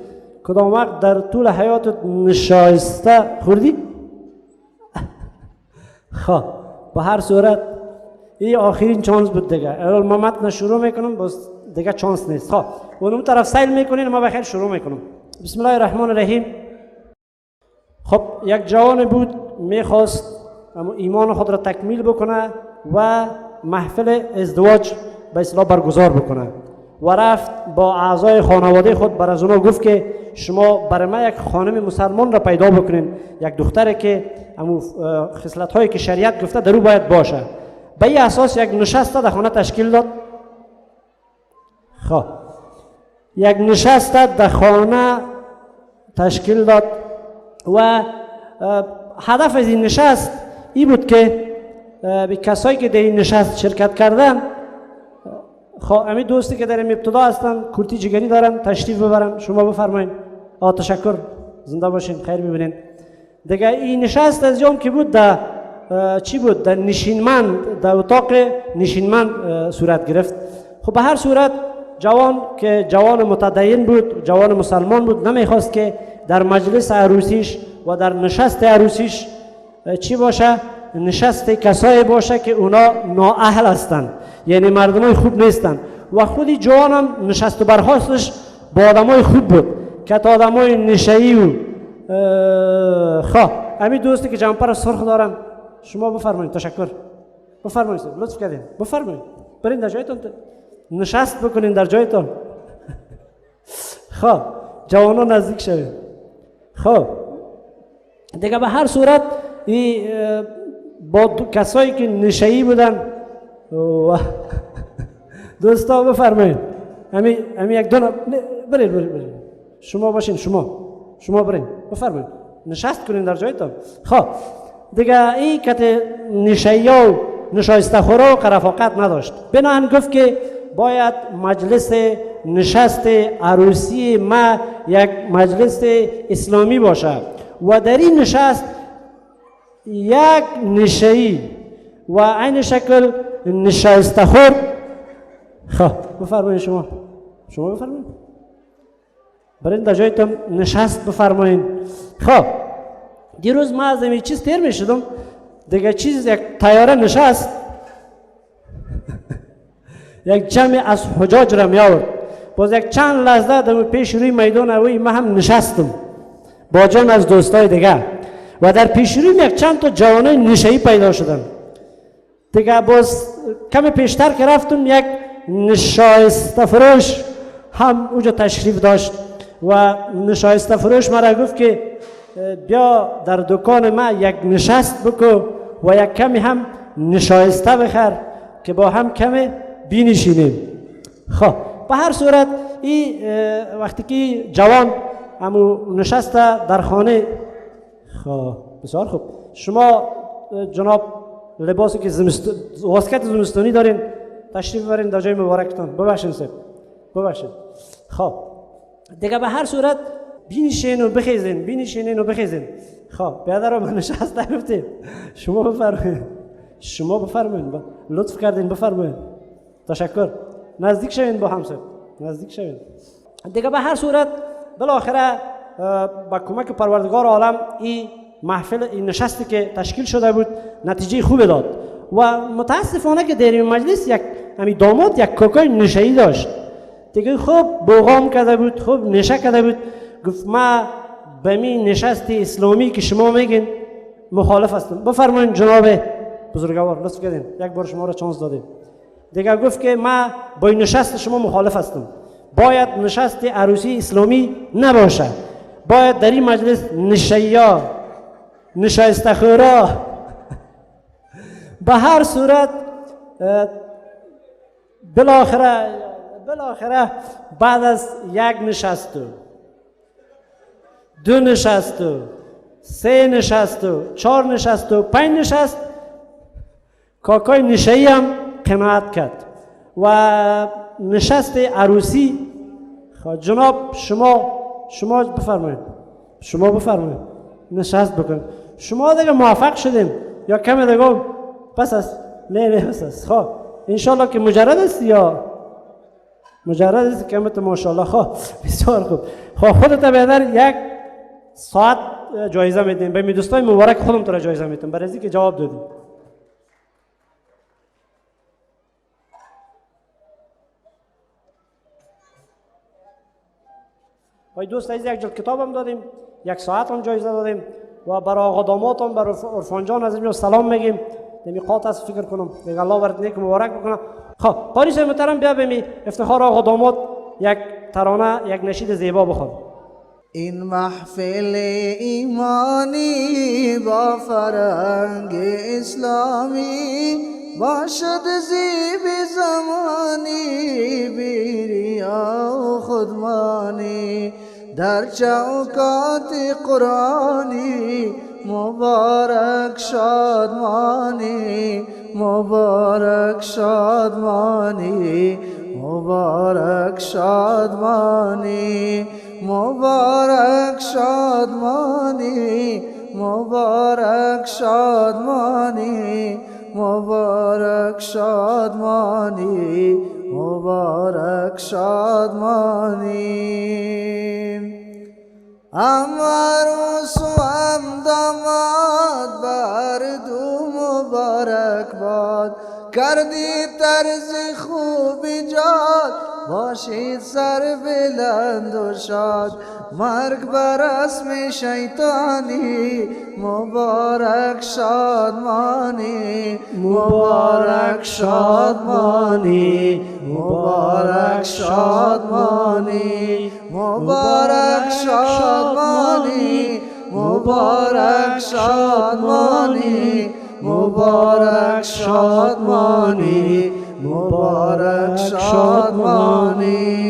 کدام وقت در طول حیاتت نشایسته خوردی؟ خب با هر صورت این آخرین چانس بود دیگه. اول ما متن شروع میکنم، باز دیگه چانس نیست. خب اون طرف سیل میکنین، ما بخیر شروع میکنم. بسم الله الرحمن الرحیم. خب یک جوان بود میخواست اما ایمان خود را تکمیل بکنه و محفل ازدواج به اصطلاح برگزار بکنه و رفت با اعضای خانواده خود بر از اونا گفت که شما برای ما یک خانم مسلمان را پیدا بکنین، یک دختری که خصلت هایی که شریعت گفته در او باید باشه. به این اساس یک نشست در خانه تشکیل داد. خب یک نشست در خانه تشکیل داد و هدف از این نشست این بود که به کسایی که در این نشست شرکت کردن، خب همین دوستی که در این ابتدا هستن کورتی جگری دارن تشریف ببرن. شما بفرمایید. تشکر، زنده باشین، خیر ببینین دیگه. این نشست از جام که بود در چی بود؟ در نشینمند، در اتاق نشینمند صورت گرفت. خب به هر صورت جوان که جوان متدین بود، جوان مسلمان بود، نمیخواست که در مجلس عروسیش و در نشست عروسیش چی باشه؟ نشست کسایی باشه که اونا نااهل هستند، یعنی مردمای خوب نیستن. و خودی جوانم نشست و برخاستش با آدمای خوب بود که تا آدمای نشئی و همین دوستی که جمپر سرخ دارن، شما بفرمایید. تشکر، بفرمایید، لطف کردین، بفرمایید برین در جایتون نشست بکنین در جایتون. خب جوانا نزدیک شوید. خب دیگه به هر صورت با کسایی که نشئی بودن دوستا بفرمایید. همین یک دو برید شما باشین، شما برین بفرمایید نشست کنین در جایتون. خب دیگه این که نشئی و نشایسته خورا و رفاقت نداشت، بناهن گفت که باید مجلس نشست عروسی ما یک مجلس اسلامی باشه و در این نشست یک نشئی و این شکل نشایسته خور. خب بفرمایید شما بفرمایید برین در جایتون نشست بفرمایید. خب دیروز ما از این چیز تیر می شدم دیگه، چیز یک طیاره نشست یک جمع از حجاج را می آورد. باز یک چند لحظه در پیش روی میدان اوی ما هم نشستم با جمع از دوستای دیگه و در پیش روی یک چند تا جوانای نشئی پیدا شدن دیگه. باز کم پیشتر که رفتم یک نشایسته فروش هم اونجا تشریف داشت و نشایسته فروش مرا گفت که بیا در دکان ما یک نشست بکو و یک کمی هم نشایسته بخر که با هم کمی بینشینیم. خب به هر صورت این وقتی که جوان همو نشست در خانه، خب بسیار خوب، شما جناب لباسی که واسکت زمستانی دارین تشریف برین در جای مبارکتان. ببخشید صاحب ببخشید. خب دیگه به هر صورت بینشین و بخیزین. خب برادر من نشسته گفتیم شما بفرمایید لطف کردین بفرمایید. تشکر. نزدیک شوین با همسر دیگه به هر صورت بالاخره با کمک پروردگار عالم این محفل این نشستی که تشکیل شده بود نتیجه خوبی داد و متاسفانه که در این مجلس یک همین داماد یک کوکای نشه‌ای داشت دیگه خوب بوغام کرده بود خوب نشه کرده بود گفت ما به می نشست اسلامی که شما میگین مخالف هستم. بفرمایید جناب بزرگوار لطف کردین یک بار شما را چانس دادیم. دیگه گفت که ما با این نشست شما مخالف هستم. باید نشست عروسی اسلامی نباشه. باید در این مجلس نشه‌یا نشستخورا به هر صورت بالاخره بعد از یک نشست و دو نشست و سه نشست و چهار نشست و 5 نشست کاکای نشه‌ای هم قناعت کرد و نشست عروسی جناب شما بفرمایید نشست بکن. شما دیگه موافق شدیم یا کمی دیگه پس است نه پس است. خب انشالله که مجرد است یا مجرد است کمت ماشاءالله. خب بسیار خوب. خب خودت بهتر یک ساعت جایزه میدیم به می دوستای مبارک خودم تو را جایزه میدم برای اینکه جواب دادی. وای دوست عزیز یک جلد کتاب هم دادیم یک ساعت هم جایزه دادیم و برای آقا داماد هم برای عرفان جان از اینجا سلام میگیم نمیخواد از فکر کنم دیگه الله برات نیک مبارک بکنه. خب قاری صاحب محترم بیا بمی افتخار آقا داماد یک ترانه یک نشید زیبا بخون. این محفل ایمانی با فرهنگ اسلامی باشد زیب زمانی بیریا و خودمانی در چوکات قرآنی مبارک شادمانی مبارک شادمانی مبارک شادمانی مبارک شادمانی مبارک شادمانی مبارک شادمانی مبارک شادمانی عروس و داماد بر دو مبارک باد کردی طرز خوب ایجاد باشید سر بلند و شاد مرگ بر اسم شیطانی مبارک شادمانی مبارک شادمانی مبارک شادمانی مبارک شادمانی مبارک شادمانی مبارک شادمانی مبارک شادمانی.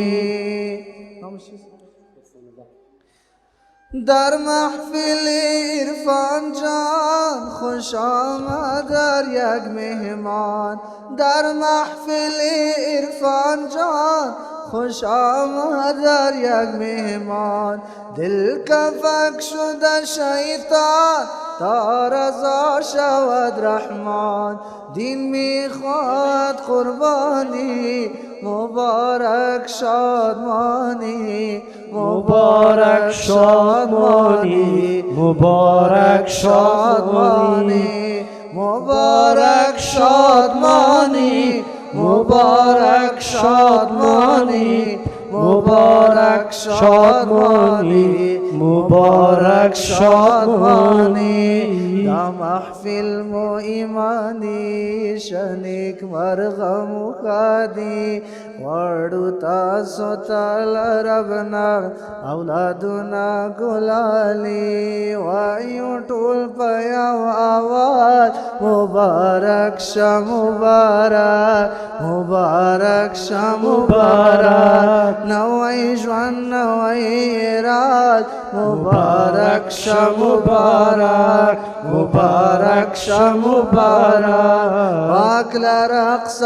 در محفل عرفان جان خوش آمد در یک مهمان در محفل عرفان جان خوش آمد در یک مهمان دل کفک شده شیطان تا رضا شود رحمان دین میخواد قربانی مبارک شادمانی مبارک شادمانی مبارک شادمانی مبارک شادمانی مبارک شادمانی مبارک شادمانی مبارک شادمانی دا محفل مو ایمانی شنیک مرغم خادی وردو تاسو تال ربنا اولادنا گلالی وایو ټول پیاو آواز مبارک شا مبارک مبارک شا مبارک نوای ژوند جوان و ایراد مبارک شه مبارک مبارک شه مبارک پاک لرقص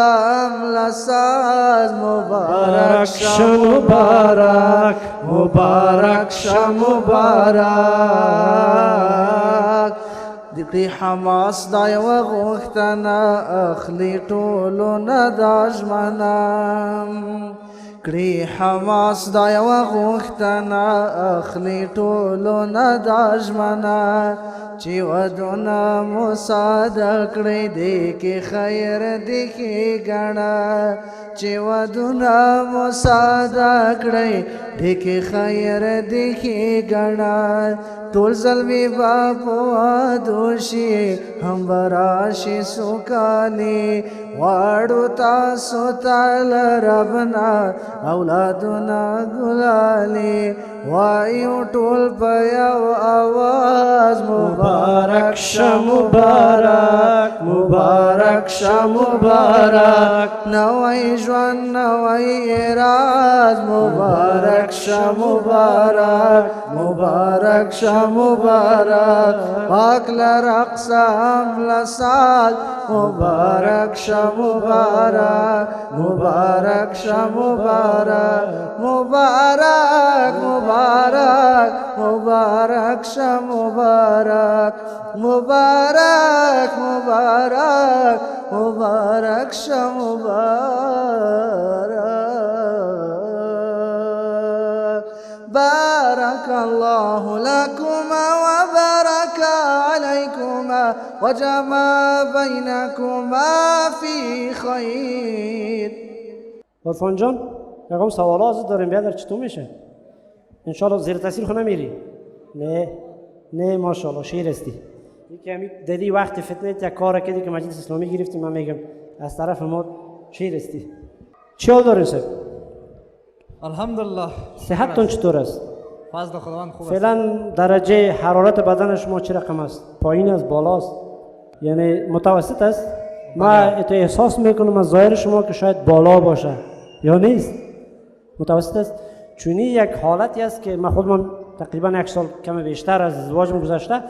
لساز مبارک شه مبارک مبارک شه مبارک دقی حماس دای و غوښتنه اخلی ټولونه دا ژمنه کړي حماس دای و غوښتنه اخلی ټولونه دا ژمنه چې ودونه مو ساده کړئ دې کې خیر دې ښېګڼه چې ودونه مو ساده کړئ دې کې خیر دې ښېګڼه ټول زلمي به په وادو شي هم به راشي سوکالي غواړو تاسو ته له ربنا اولادونه ګلالي وایو ټول په یو اواز مبارک شه مبارک مبارک شه مبارک نوی ژوند نوی راز مبارک شه مبارک مبارک شه مبارک پاک لرقص هم لسال مبارک شه مبارک مبارک شه مبارک مبارک مبارک مبارک شه مبارک مبارک مبارک مبارک شه مبارک بارك الله لكما وبارك عليكما وجمع بينكما في خير. عرفان جان یکم سوالات داریم بیادر چطور میشه؟ انشالله زیر تاثیر خود نمیری؟ نه ماشاءالله شیر استی یکی همین دلی وقت فتنه یک کار کردی که مجلس اسلامی گرفتیم من میگم از طرف ما شیر استی چی حال داری صاحب؟ الحمدلله صحتتون چطور است؟ فضل خداوند خوب است. فعلا درجه حرارت بدن شما چه رقم است؟ پایین است بالاست؟ یعنی متوسط است؟ ما احساس میکنم از ظاهر شما که شاید بالا باشه یا نیست؟ متوسط است؟ چونی یک حالتی است که من خودم تقریبا یک سال کم بیشتر از ازدواجم گذشته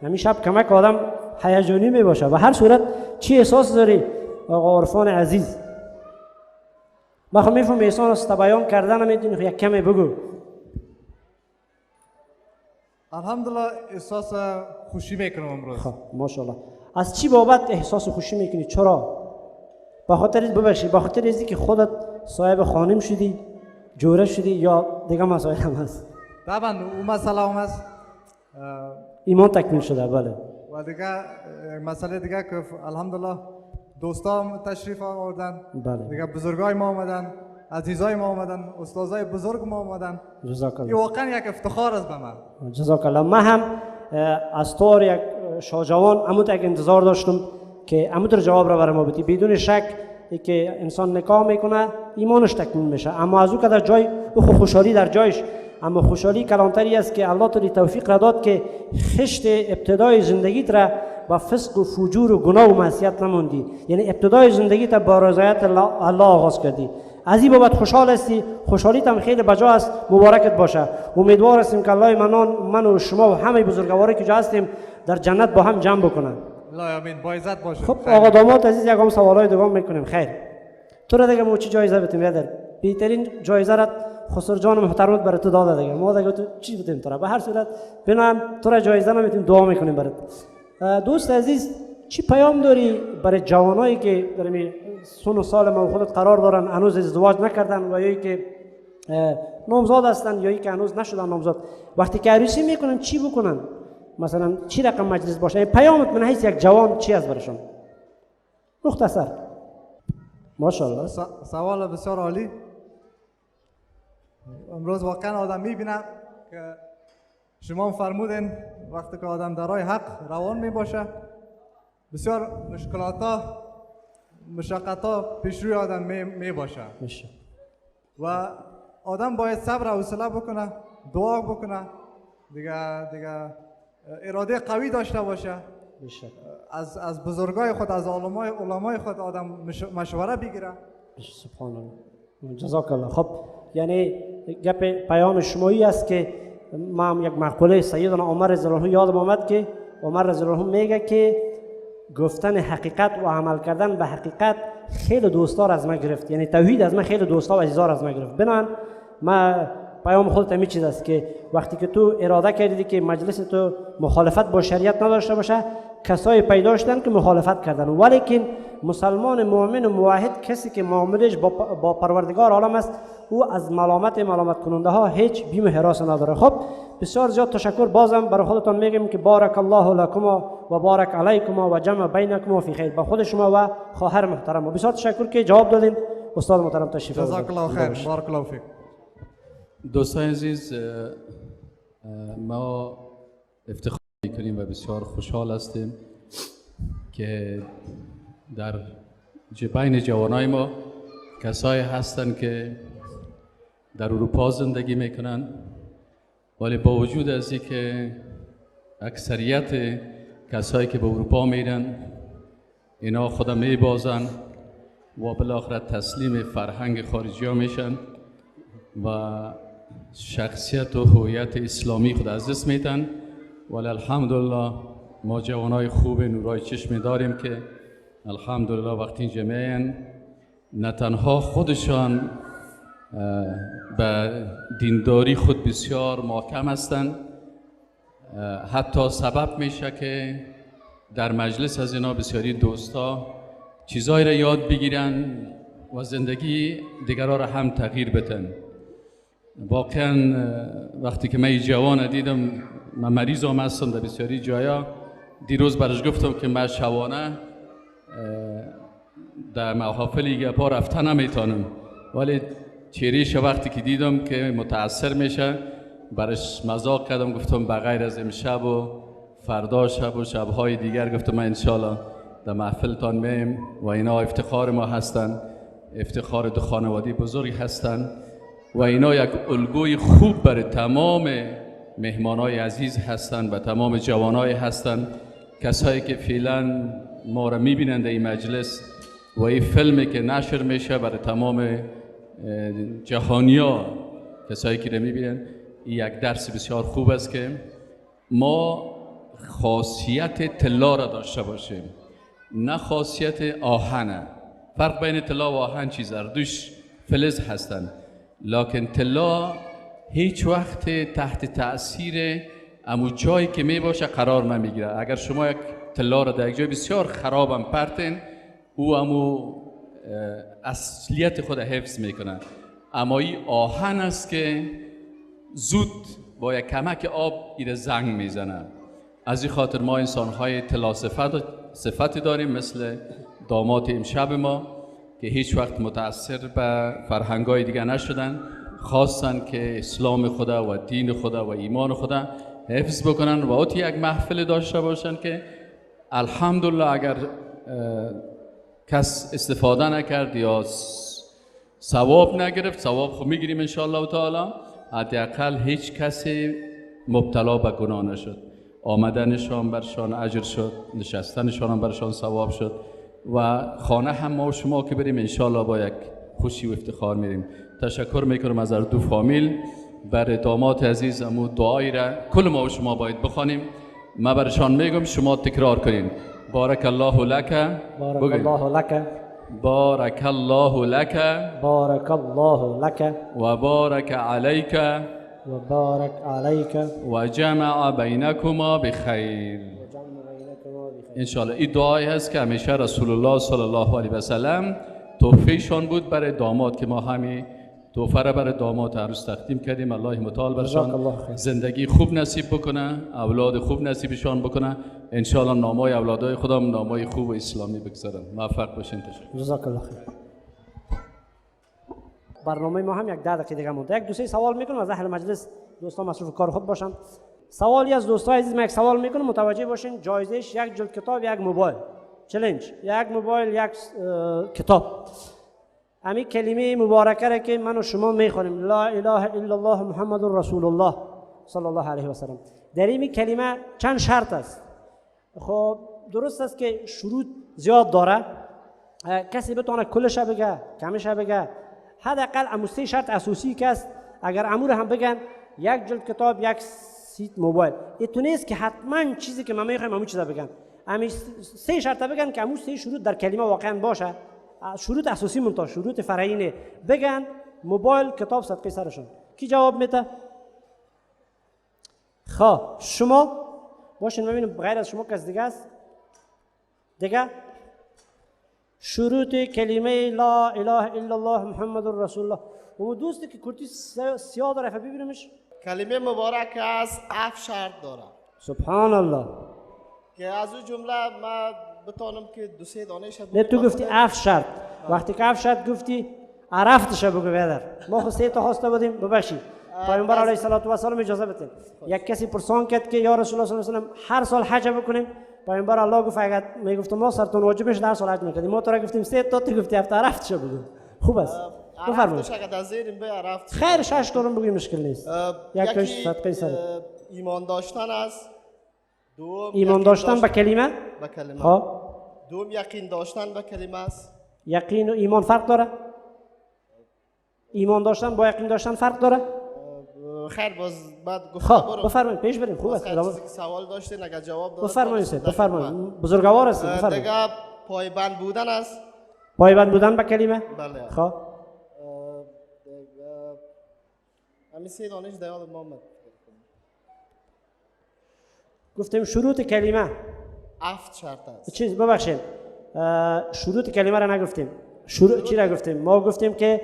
همین شب کمک آدم هیجانی می باشه و هر صورت چی احساس داری آقا عرفان عزیز؟ من خب میفهم احسان است بیان کردن نمیتونی یک کمی بگو. الحمدلله احساس خوشی میکنم امروز. خب ماشاءالله. از چی بابت احساس خوشی میکنی؟ چرا؟ به خاطر ببخشید به خاطر اینکه که خودت صاحب خانم شدی جوره شدی یا دیگه مسائل هم هست؟ طبعا اون مسئله هم هست. ایمان تکمیل شده بله. و دیگه مسئله دیگه که الحمدلله دوستام تشریف آوردن. بله. دیگه بزرگای ما آمدن، عزیزای ما آمدن، استادای بزرگ ما آمدن. جزاک الله. این واقعا یک افتخار است به من. جزاک الله. من هم از طور یک شاجوان عمود یک انتظار داشتم که عمود جواب را برای ما بدی. بدون شک که انسان نکاح میکنه ایمانش تکمیل میشه، اما از او که در جای او خوشحالی در جایش، اما خوشحالی کلانتری است که الله تعالی توفیق را داد که خشت ابتدای زندگیت را با فسق و فجور و گناه و معصیت نموندی، یعنی ابتدای زندگیت با رضایت الله آغاز کردی. از این بابت خوشحال هستی، خوشحالیت هم خیلی بجا است، مبارکت باشه. امیدوار هستیم که الله من و شما و همه بزرگواری که جا هستیم در جنت با هم جمع بکنن. الله آمین. با عزت باشه. خب آقا داماد عزیز یکم سوالای دوام میکنیم. خیر تو را دیگه ما چی جایزه بدیم بیادر؟ بهترین جایزه را خسر جان محترمت برای تو داده دیگه. ما دیگه تو چی بدیم تو را؟ به هر صورت بنام تو را جایزه نمیتیم، دعا میکنیم برات. دوست عزیز چی پیام داری برای جوانایی که در سن و سال ما خودت قرار دارن هنوز ازدواج نکردن و یا که نامزاد هستن یا که هنوز نشدن نامزاد، وقتی که عروسی میکنن چی بکنن؟ مثلا چی رقم مجلس باشه؟ پیامت من حیث یک جوان چی است برشون؟ مختصر. ماشاءالله. سوال بسیار عالی. امروز واقعا آدم میبینه که شما فرمودین وقتی که آدم در راه حق روان میباشه بسیار مشکلات مشقت پیش روی آدم میباشه و آدم باید صبر و حوصله بکنه، دعا بکنه، دیگه اراده قوی داشته باشه، از بزرگای خود، از علمای خود آدم مشوره بگیره. سبحان الله. جزاک الله. خب یعنی گپ پیام شمایی است که ما هم یک مقوله سیدنا عمر رضی الله عنه یادم آمد که عمر رضی الله عنه میگه که گفتن حقیقت و عمل کردن به حقیقت خیلی دوستار از ما گرفت، یعنی توحید از ما خیلی دوستا و عزیزار از ما گرفت. بنابراین ما پیام خودت همین چیز است که وقتی که تو اراده کردی که مجلس تو مخالفت با شریعت نداشته باشه، کسایی پیدا شدن که مخالفت کردن، ولیکن مسلمان مؤمن و موحد کسی که معاملش با پروردگار عالم است، او از ملامت کننده ها هیچ بیم و هراس نداره. خب بسیار زیاد تشکر. بازم برای خودتان میگم که بارک الله لکما و بارک علیکما و جمع بینکما فی خیر. با خود شما و خواهر محترم بسیار تشکر که جواب دادین. استاد محترم تشریف آوردید. جزاک الله خیر. بارک الله فیک. دوستان عزیز، ما افتخار میکنیم و بسیار خوشحال هستیم که در بین جوانای ما کسایی هستند که در اروپا زندگی میکنن، ولی با وجود از اینکه اکثریت کسایی که به اروپا میرن اینا خدا میبازن و بالاخره تسلیم فرهنگ خارجی ها میشن و شخصیت و هویت اسلامی خود از دست میدن، ولی الحمدلله ما جوانای خوب نورای چشمی داریم که الحمدلله وقتی اینجا میان نه تنها خودشان به دینداری خود بسیار محکم هستند، حتی سبب میشه که در مجلس از اینا بسیاری دوستا چیزایی را یاد بگیرن و زندگی دیگرها را هم تغییر بدن. واقعا وقتی که من جوان دیدم، من مریض هم هستم در بسیاری جایا، دیروز برش گفتم که من شبانه در محافل گپا رفتن نمیتونم، ولی چهرهش وقتی که دیدم که متاثر میشه برش مذاق کردم، گفتم بغیر از امشب و فردا شب و شبهای دیگر گفتم من انشالله در محفلتان میم و اینا افتخار ما هستن، افتخار دو خانوادی بزرگی هستن و اینا یک الگوی خوب برای تمام مهمانای عزیز هستن و تمام جوانای هستن، کسایی که فعلا ما را میبینند این مجلس و این فیلمی که نشر میشه برای تمام جهانیا، کسایی که را میبینند، این یک درس بسیار خوب است که ما خاصیت طلا را داشته باشیم، نه خاصیت آهن. فرق بین طلا و آهن چیز دوش فلز هستند، لکن طلا هیچ وقت تحت تأثیر امو جایی که می باشه قرار نمیگیره. اگر شما یک طلا را در یک جای بسیار خرابم پرتین، او امو اصلیت خود حفظ میکنه، اما این آهن است که زود با یک کمک آب ایره زنگ میزنه. از این خاطر ما انسان‌های طلا صفتی داریم مثل داماد امشب ما که هیچ وقت متأثر به فرهنگ‌های دیگه نشدن، خواستن که اسلام خدا و دین خدا و ایمان خدا حفظ بکنن و اوتی یک محفل داشته باشن که الحمدلله اگر کس استفاده نکرد یا ثواب نگرفت، ثواب خود میگیریم انشاءالله تعالی، حداقل هیچ کسی مبتلا به گناه نشد، آمدنشان برشان اجر شد، نشستنشان هم برشان ثواب شد و خانه هم ما و شما که بریم انشاءالله با یک خوشی و افتخار میریم. تشکر میکنم از دو فامیل. برای داماد عزیز امو دعایی را کل ما و شما باید بخوانیم، ما برشان میگم شما تکرار کنین. بارک الله لک، بارک الله لک، بارک الله لک، بارک الله لک و بارک علیک، و بارک علیک و جمع بینکما بخیر. انشاءالله این دعایی هست که همیشه رسول الله صلی الله علیه و سلم تحفهشان بود برای داماد که ما همین تحفه را برای داماد عروس تقدیم کردیم. الله متعال برشان زندگی خوب نصیب بکنه، اولاد خوب نصیبشان بکنه، انشاءالله نامای اولادای خودم نامای خوب و اسلامی بگذارن. موفق باشین. تشکر. جزاک الله خیر. برنامه ما هم یک 10 دقیقه دیگه مونده. یک دو سه سوال میکنم از اهل مجلس، دوستان مصروف کار خود باشن. سوالی از دوستان عزیز من یک سوال میکنم، متوجه باشین. جایزش یک جلد کتاب، یک موبایل. چالش، یک موبایل، یک کتاب. همین کلمه مبارکه را که من و شما میخوانیم، لا اله الا الله محمد رسول الله صلی الله علیه و سلم، در این کلمه چند شرط است؟ خب درست است که شروط زیاد داره، کسی بتونه کلش بگه، کمش بگه، حداقل امو 3 شرط اساسی که است اگر امور هم بگن یک جلد کتاب یک سیت موبایل این نیست که حتما چیزی که ما میخوایم همون چیزا بگن. همین 3 شرط بگن که همون 3 شروط در کلمه واقعا باشه. شروط اساسی منتها شروط فرعی نه. بگن موبایل کتاب صدقه سرشون. کی جواب میده؟ خب شما باشین ببینیم غیر از شما کس دیگه است؟ دیگه شروط کلمه لا اله الا الله محمد رسول الله. اون دوستی که کرتی سیاه داره ببینیمش. کلمه مبارک است 7 شرط داره. سبحان الله. که از اون جمله ما بتونم که 2-3 دانه شد. نه تو گفتی 7 شرط. وقتی که 7 شرط گفتی عرفتش بگو برادر. ما خود 3 تا خواسته بودیم ببخشید. پیامبر علیه الصلاة و السلام اجازه بده. یک کسی پرسان کرد که یا رسول الله صلی الله علیه و سلم هر سال حج بکنیم. پیامبر الله گفت اگر میگفتم ما سرتون واجب میشه در سال حج میکنیم. ما تو را گفتیم 3 تا تو گفتی 7 عرفتش بگو. خوب است. بفرمایید. خیر 6 تا بگویم مشکل نیست. یکیش صدقه سر. ایمان داشتن است. دوم ایمان داشتن به کلمه؟ به کلمه. خب. دوم یقین داشتن به کلمه است. یقین و ایمان فرق داره؟ ایمان داشتن با یقین داشتن فرق داره؟ خیر باز بعد گفتم خب بفرمایید پیش بریم. خوب است. سوال داشتین اگر جواب دادم بفرمایید بفرمایید. بزرگوار است بفرمایید. دیگه پایبند بودن است. پایبند بودن به کلمه؟ بله. خب همین 3 دانش دیاد محمد گفتیم شروط کلمه 7 شرط است. چیز ببخشید شروط کلمه را نگفتیم. شروط چی را گفتیم؟ ما گفتیم که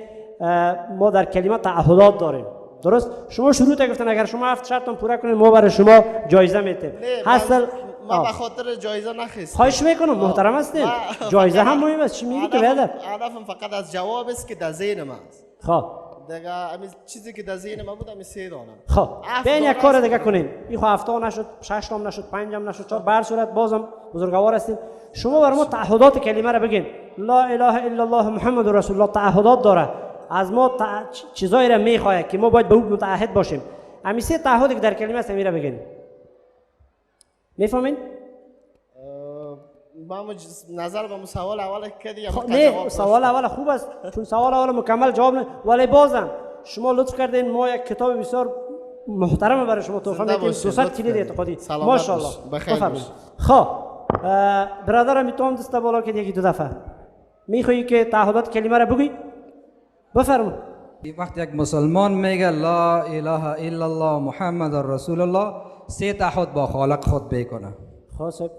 ما در کلمه تعهدات داریم. درست؟ شما شروط گفتن اگر شما 7 شرط پورا کنید ما برای شما جایزه میتیم. حاصل ما به خاطر جایزه نخواستم. خواهش میکنم محترم هستید. جایزه هم مهم است. چی میگی که بعد؟ هدفم فقط از جواب است که در ذهن من است. خب دیگه همین چیزی که در ذهن من بود همین 3 دانه. خب ببین یک کار دیگه کنیم. این خو 7 نشد، 6 تا نشد، 5 هم نشد، 4 بر صورت بازم بزرگوار هستین. شما بر ما تعهدات کلمه را بگین. لا اله الا الله محمد رسول الله تعهدات داره. از ما چیزایی را میخواه که ما باید به اون متعهد باشیم. همین 3 تعهدی که در کلمه است میره بگین. میفهمین؟ ما نظر به سوال اول کردی یا نه سوال اول خوب است چون سوال اول مکمل جواب نه ولی بازم شما لطف کردین ما یک کتاب بسیار محترم برای شما تحفه میدیم 200 کلید اعتقادی ماشاءالله بفرمایید. خب برادرم میتونم دست بالا که یکی 2 دفعه میخوایی که تعهدات کلمه را بگی بفرمایید. وقتی یک مسلمان میگه لا اله الا الله محمد رسول الله 3 تعهد با خالق خود بکنه. خب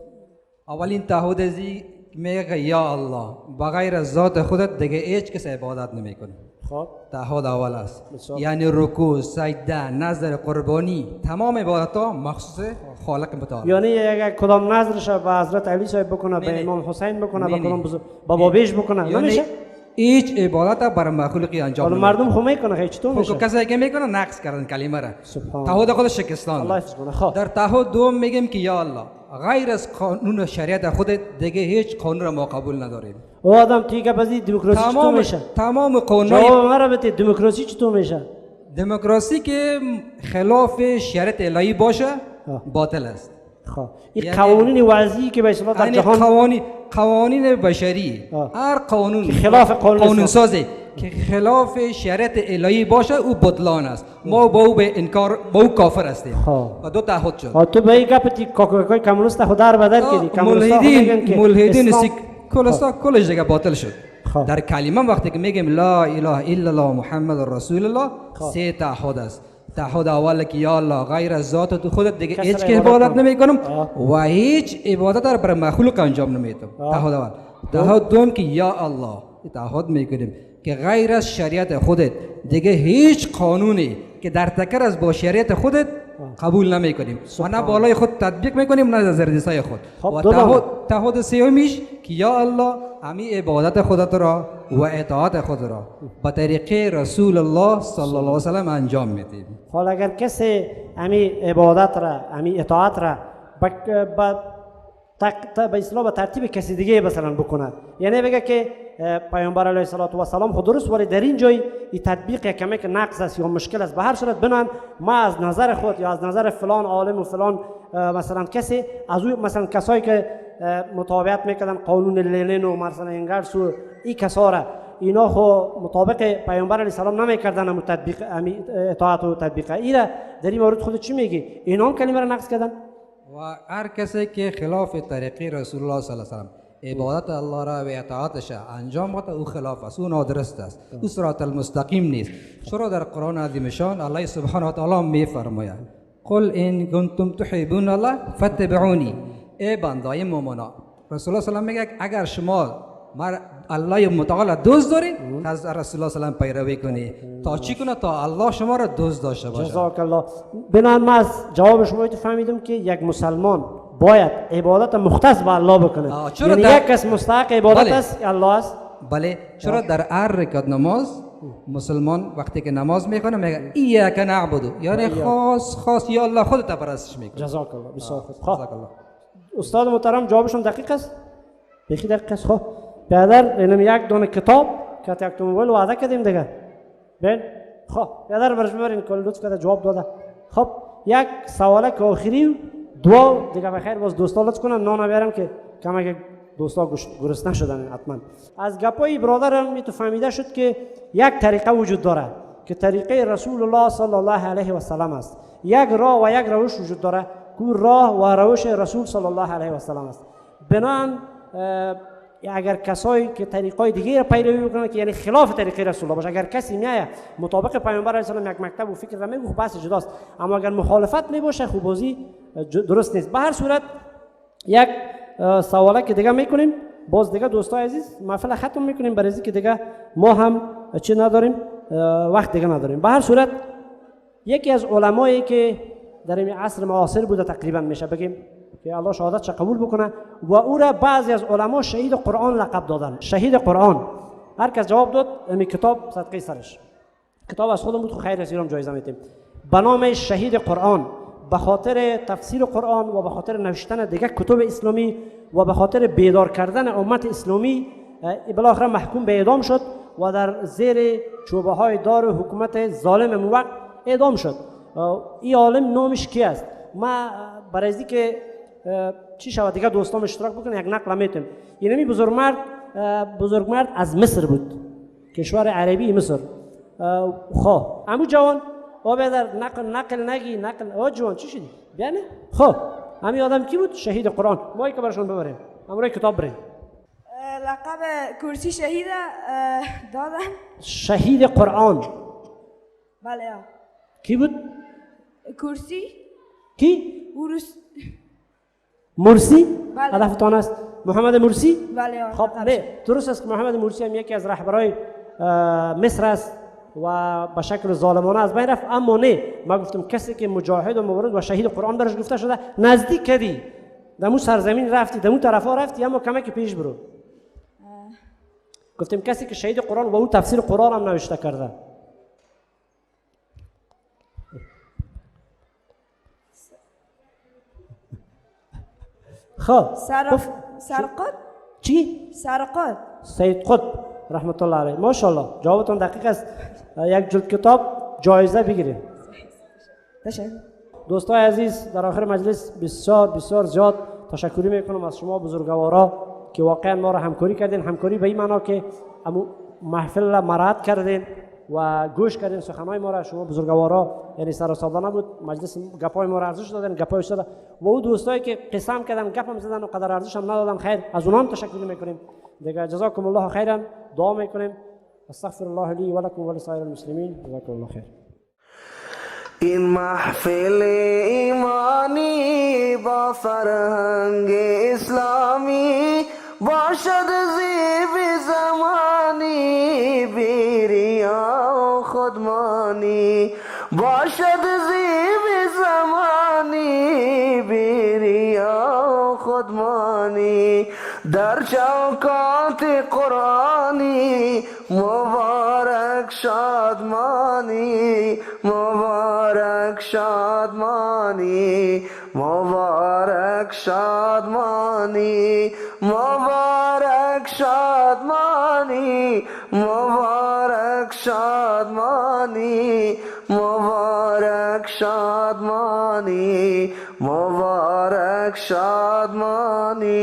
اولین تعهد ازی میگه یا الله بغیر از ذات خودت دیگه هیچ کس عبادت نمیکنه. خب تعهد اول است. یعنی رکوع، سجده، نذر، قربانی تمام عبادت ها مخصوص خالق متعال. یعنی اگر کدام نذرش به حضرت علی صاحب بکنه به امام حسین بکنه به کدام بابا بیش بکنه نمیشه؟ هیچ عبادت برای مخلوقی انجام نمیده. مردم خو میکنه هیچ تو میشه. کسایی که میکنه نقص کردن کلمه را. تعهد خود شکستان. الله حفظ کنه. در تعهد دوم میگیم که یا الله غیر از قانون و شریعت خودت دیگه هیچ قانون را ما قبول نداریم. او آدم تیکه پسی دموکراسی چطور میشه؟ تمام قانونای جواب مرا بده دموکراسی چطور میشه؟ دموکراسی که خلاف شریعت الهی باشه باطل است. خب این قوانین وضعی که به اصطلاح در جهان قوانین بشری هر قانون که خلاف قانون سازی که خلاف شریعت الهی باشه او بطلان است. ما با او به انکار با او کافر هستیم. و 2 تعهد شد. تو به این گپتی کاکای کمونیست خدا رو بدل کردی. ملحدین کلسا کلش دیگه باطل شد. در کلمه وقتی که میگیم لا اله الا الله محمد رسول الله 3 تعهد است. تعهد اول که یا الله غیر از ذات تو خودت دیگه هیچ که عبادت نمیکنم و هیچ عبادت را بر مخلوق انجام نمیدم. تعهد اول. تعهد دوم که یا الله تعهد میکنیم که غیر از شریعت خودت دیگه هیچ قانونی که در تکر از با شریعت خودت قبول نمیکنیم و نه بالای خود تطبیق میکنیم نه در دستای خود. و تعهد سومیش که یا الله همین عبادت خودت را و اطاعت خود را به طریق رسول الله صلی الله علیه و سلم انجام میدیم. حالا اگر کسی همین عبادت را همین اطاعت را به اصطلاح به ترتیب کسی دیگه مثلا بکنه یعنی بگه که پیامبر علیه السلام خود درست ولی در این جای این تطبیق کمی که نقص است یا مشکل است به هر صورت بنان ما از نظر خود یا از نظر فلان عالم و فلان مثلا کسی از او مثلا کسایی که مطابقت میکردن قانون لنین و مثلا انگلس و این کسا را اینا خو مطابق پیامبر علیه السلام نمیکردن اما تطبیق اطاعت و تطبیق ایره در این مورد خودت چی میگی؟ اینا هم کلمه را نقض کردن و هر کسی که خلاف طریقه رسول الله صلی الله علیه و سلم عبادت الله را و اطاعتش انجام بده او خلاف است، او نادرست است، او صراط المستقیم نیست. چرا در قرآن عظیم شان الله سبحانه و تعالی میفرماید قل ان کنتم تحبون الله فاتبعونی، ای بندای مؤمنا رسول الله صلی الله علیه و سلم میگه اگر شما الله متعال دوست دارید از رسول الله صلی الله علیه و سلم پیروی کنید تا چی کنه؟ تا الله شما را دوست داشته باشه. جزاک الله. بنابراین من از جواب شما فهمیدم که یک مسلمان باید عبادت مختص به الله بکنه. یعنی یک کس مستحق عبادت است الله است. بله. چرا در هر رکعت نماز مسلمان وقتی که نماز میکنه میگه ایاک نعبد، یعنی خاص یا الله خودت پرستش میکنه. جزاک الله. بسیار خوب. جزاک الله. استاد محترم جوابشون دقیق است؟ بخی دقیق است. خب برادر اینم یک دونه کتاب که تا یک موبایل وعده کردیم دیگه. ببین خب برادر برش ببرین کل لطف کرده جواب داده. خب یک سواله که آخری دو دیگه بخیر باز دوستا لطف کنن نان بیارم که کمک دوستا گرسنه شدن حتما. از گپای برادرم می تو فهمیده شد که یک طریقه وجود داره که طریقه رسول الله صلی الله علیه و سلم است. یک راه و یک روش وجود داره که راه و روش رسول صلی الله علیه و سلم است. بنابراین اگر کسایی که طریقای دیگه را پیروی میکنن که یعنی خلاف طریقه رسول الله باشه، اگر کسی میایه مطابق پیامبر علیه السلام یک مکتب و فکر را میگه بحث جداست، اما اگر مخالفت میباشه خوب بازی درست نیست. به هر صورت یک سواله که دیگه میکنیم باز دیگه دوستای عزیز محفل ختم میکنیم برای اینکه دیگه ما هم چی نداریم وقت دیگه نداریم. به هر صورت یکی از علمایی که در این عصر معاصر بوده تقریبا میشه بگیم که الله شهادتش قبول بکنه و او را بعضی از علما شهید قرآن لقب دادن. شهید قرآن. هر کس جواب داد این کتاب صدقه سرش. کتاب از خودم بود خو خیر رسیدم جایزه میتیم به نام شهید قرآن، به خاطر تفسیر قرآن و به خاطر نوشتن دیگه کتب اسلامی و به خاطر بیدار کردن امت اسلامی بالاخره محکوم به اعدام شد و در زیر چوبه های دار حکومت ظالم اون وقت اعدام شد. این عالم نامش کی است؟ ما برای از که چی شود دیگه دوستان اشتراک بکنن یک نقل میتیم. اینمی بزرگمرد از مصر بود، کشور عربی مصر. خب امو جوان او بدر نقل نگی نقل او جوان چی شدی بیانه؟ خب همین آدم کی بود؟ شهید قرآن. مایی که برشون ببریم امروی کتاب بریم. لقب کرسی شهید دادن. شهید قرآن. بله. کی بود؟ کرسی. کی؟ مرسی؟ بله. هدفتان است محمد مرسی؟ بله. خب نه درست است که محمد مرسی هم یکی از رهبرای مصر است و به شکل ظالمانه از بین رفت، اما نه ما گفتم کسی که مجاهد و مبارز و شهید قرآن برش گفته شده نزدیک کردی دمو سرزمین رفتی دمو طرفا رفتی اما کمک پیش برو. گفتم کسی که شهید قرآن و او تفسیر قرآن هم نوشته کرده. خب سرقط چی؟ سرقط سید قطب رحمت الله علیه. ماشاءالله جوابتون دقیق است. یک جلد کتاب جایزه بگیرید. دوستای عزیز در آخر مجلس بسیار زیاد تشکری میکنم از شما بزرگوارا که واقعا ما را همکاری کردین. همکاری به این معنا که محفل را مراعات کردین و گوش کردین سخنهای ما را. شما بزرگوارا یعنی سر و ساده نبود، مجلس گپای ما را ارزش دادن، گپای استاد و او دوستایی که قسم کردن گپم زدن و قدر ارزش هم ندادن خیر از اونها هم تشکر میکنیم دیگه. جزاکم الله خیرا. دعا میکنیم استغفر الله لی و لکم و لسایر المسلمین. جزاکم الله خیر. این محفل ایمانی با فرهنگ اسلامی باشد زیب زمانی بیریا و خودمانی، باشد زیب زمانی بیریا و خودمانی، در چوکات قرآنی مبارک شادمانی، مبارک شادمانی، مبارک شادمانی، مبارک شادمانی، مبارک شادمانی، مبارک شادمانی، مبارک شادمانی.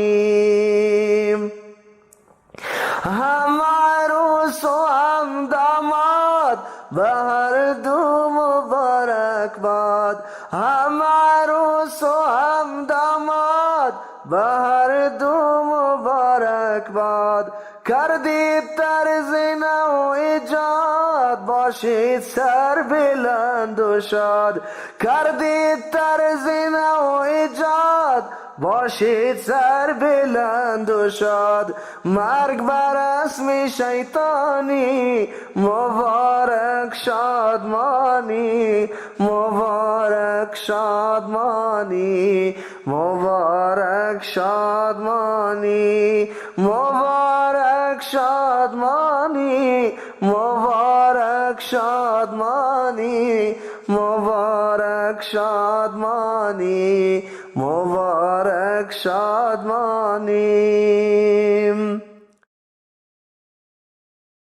هم عروس عروس و هم داماد به هر دو مبارک باد هم عروس و هم داماد به هر دو مبارک باد کردید طرز نو ایجاد باشید سر بلند و شاد کردید طرز نو ایجاد باشید سر بلند و شاد مرگ بر اسم شیطانی مبارک شادمانی مبارک شادمانی مبارک شادمانی مبارک شادمانی مبارک شادمانی مبارک شادمانی مبارک شادمانی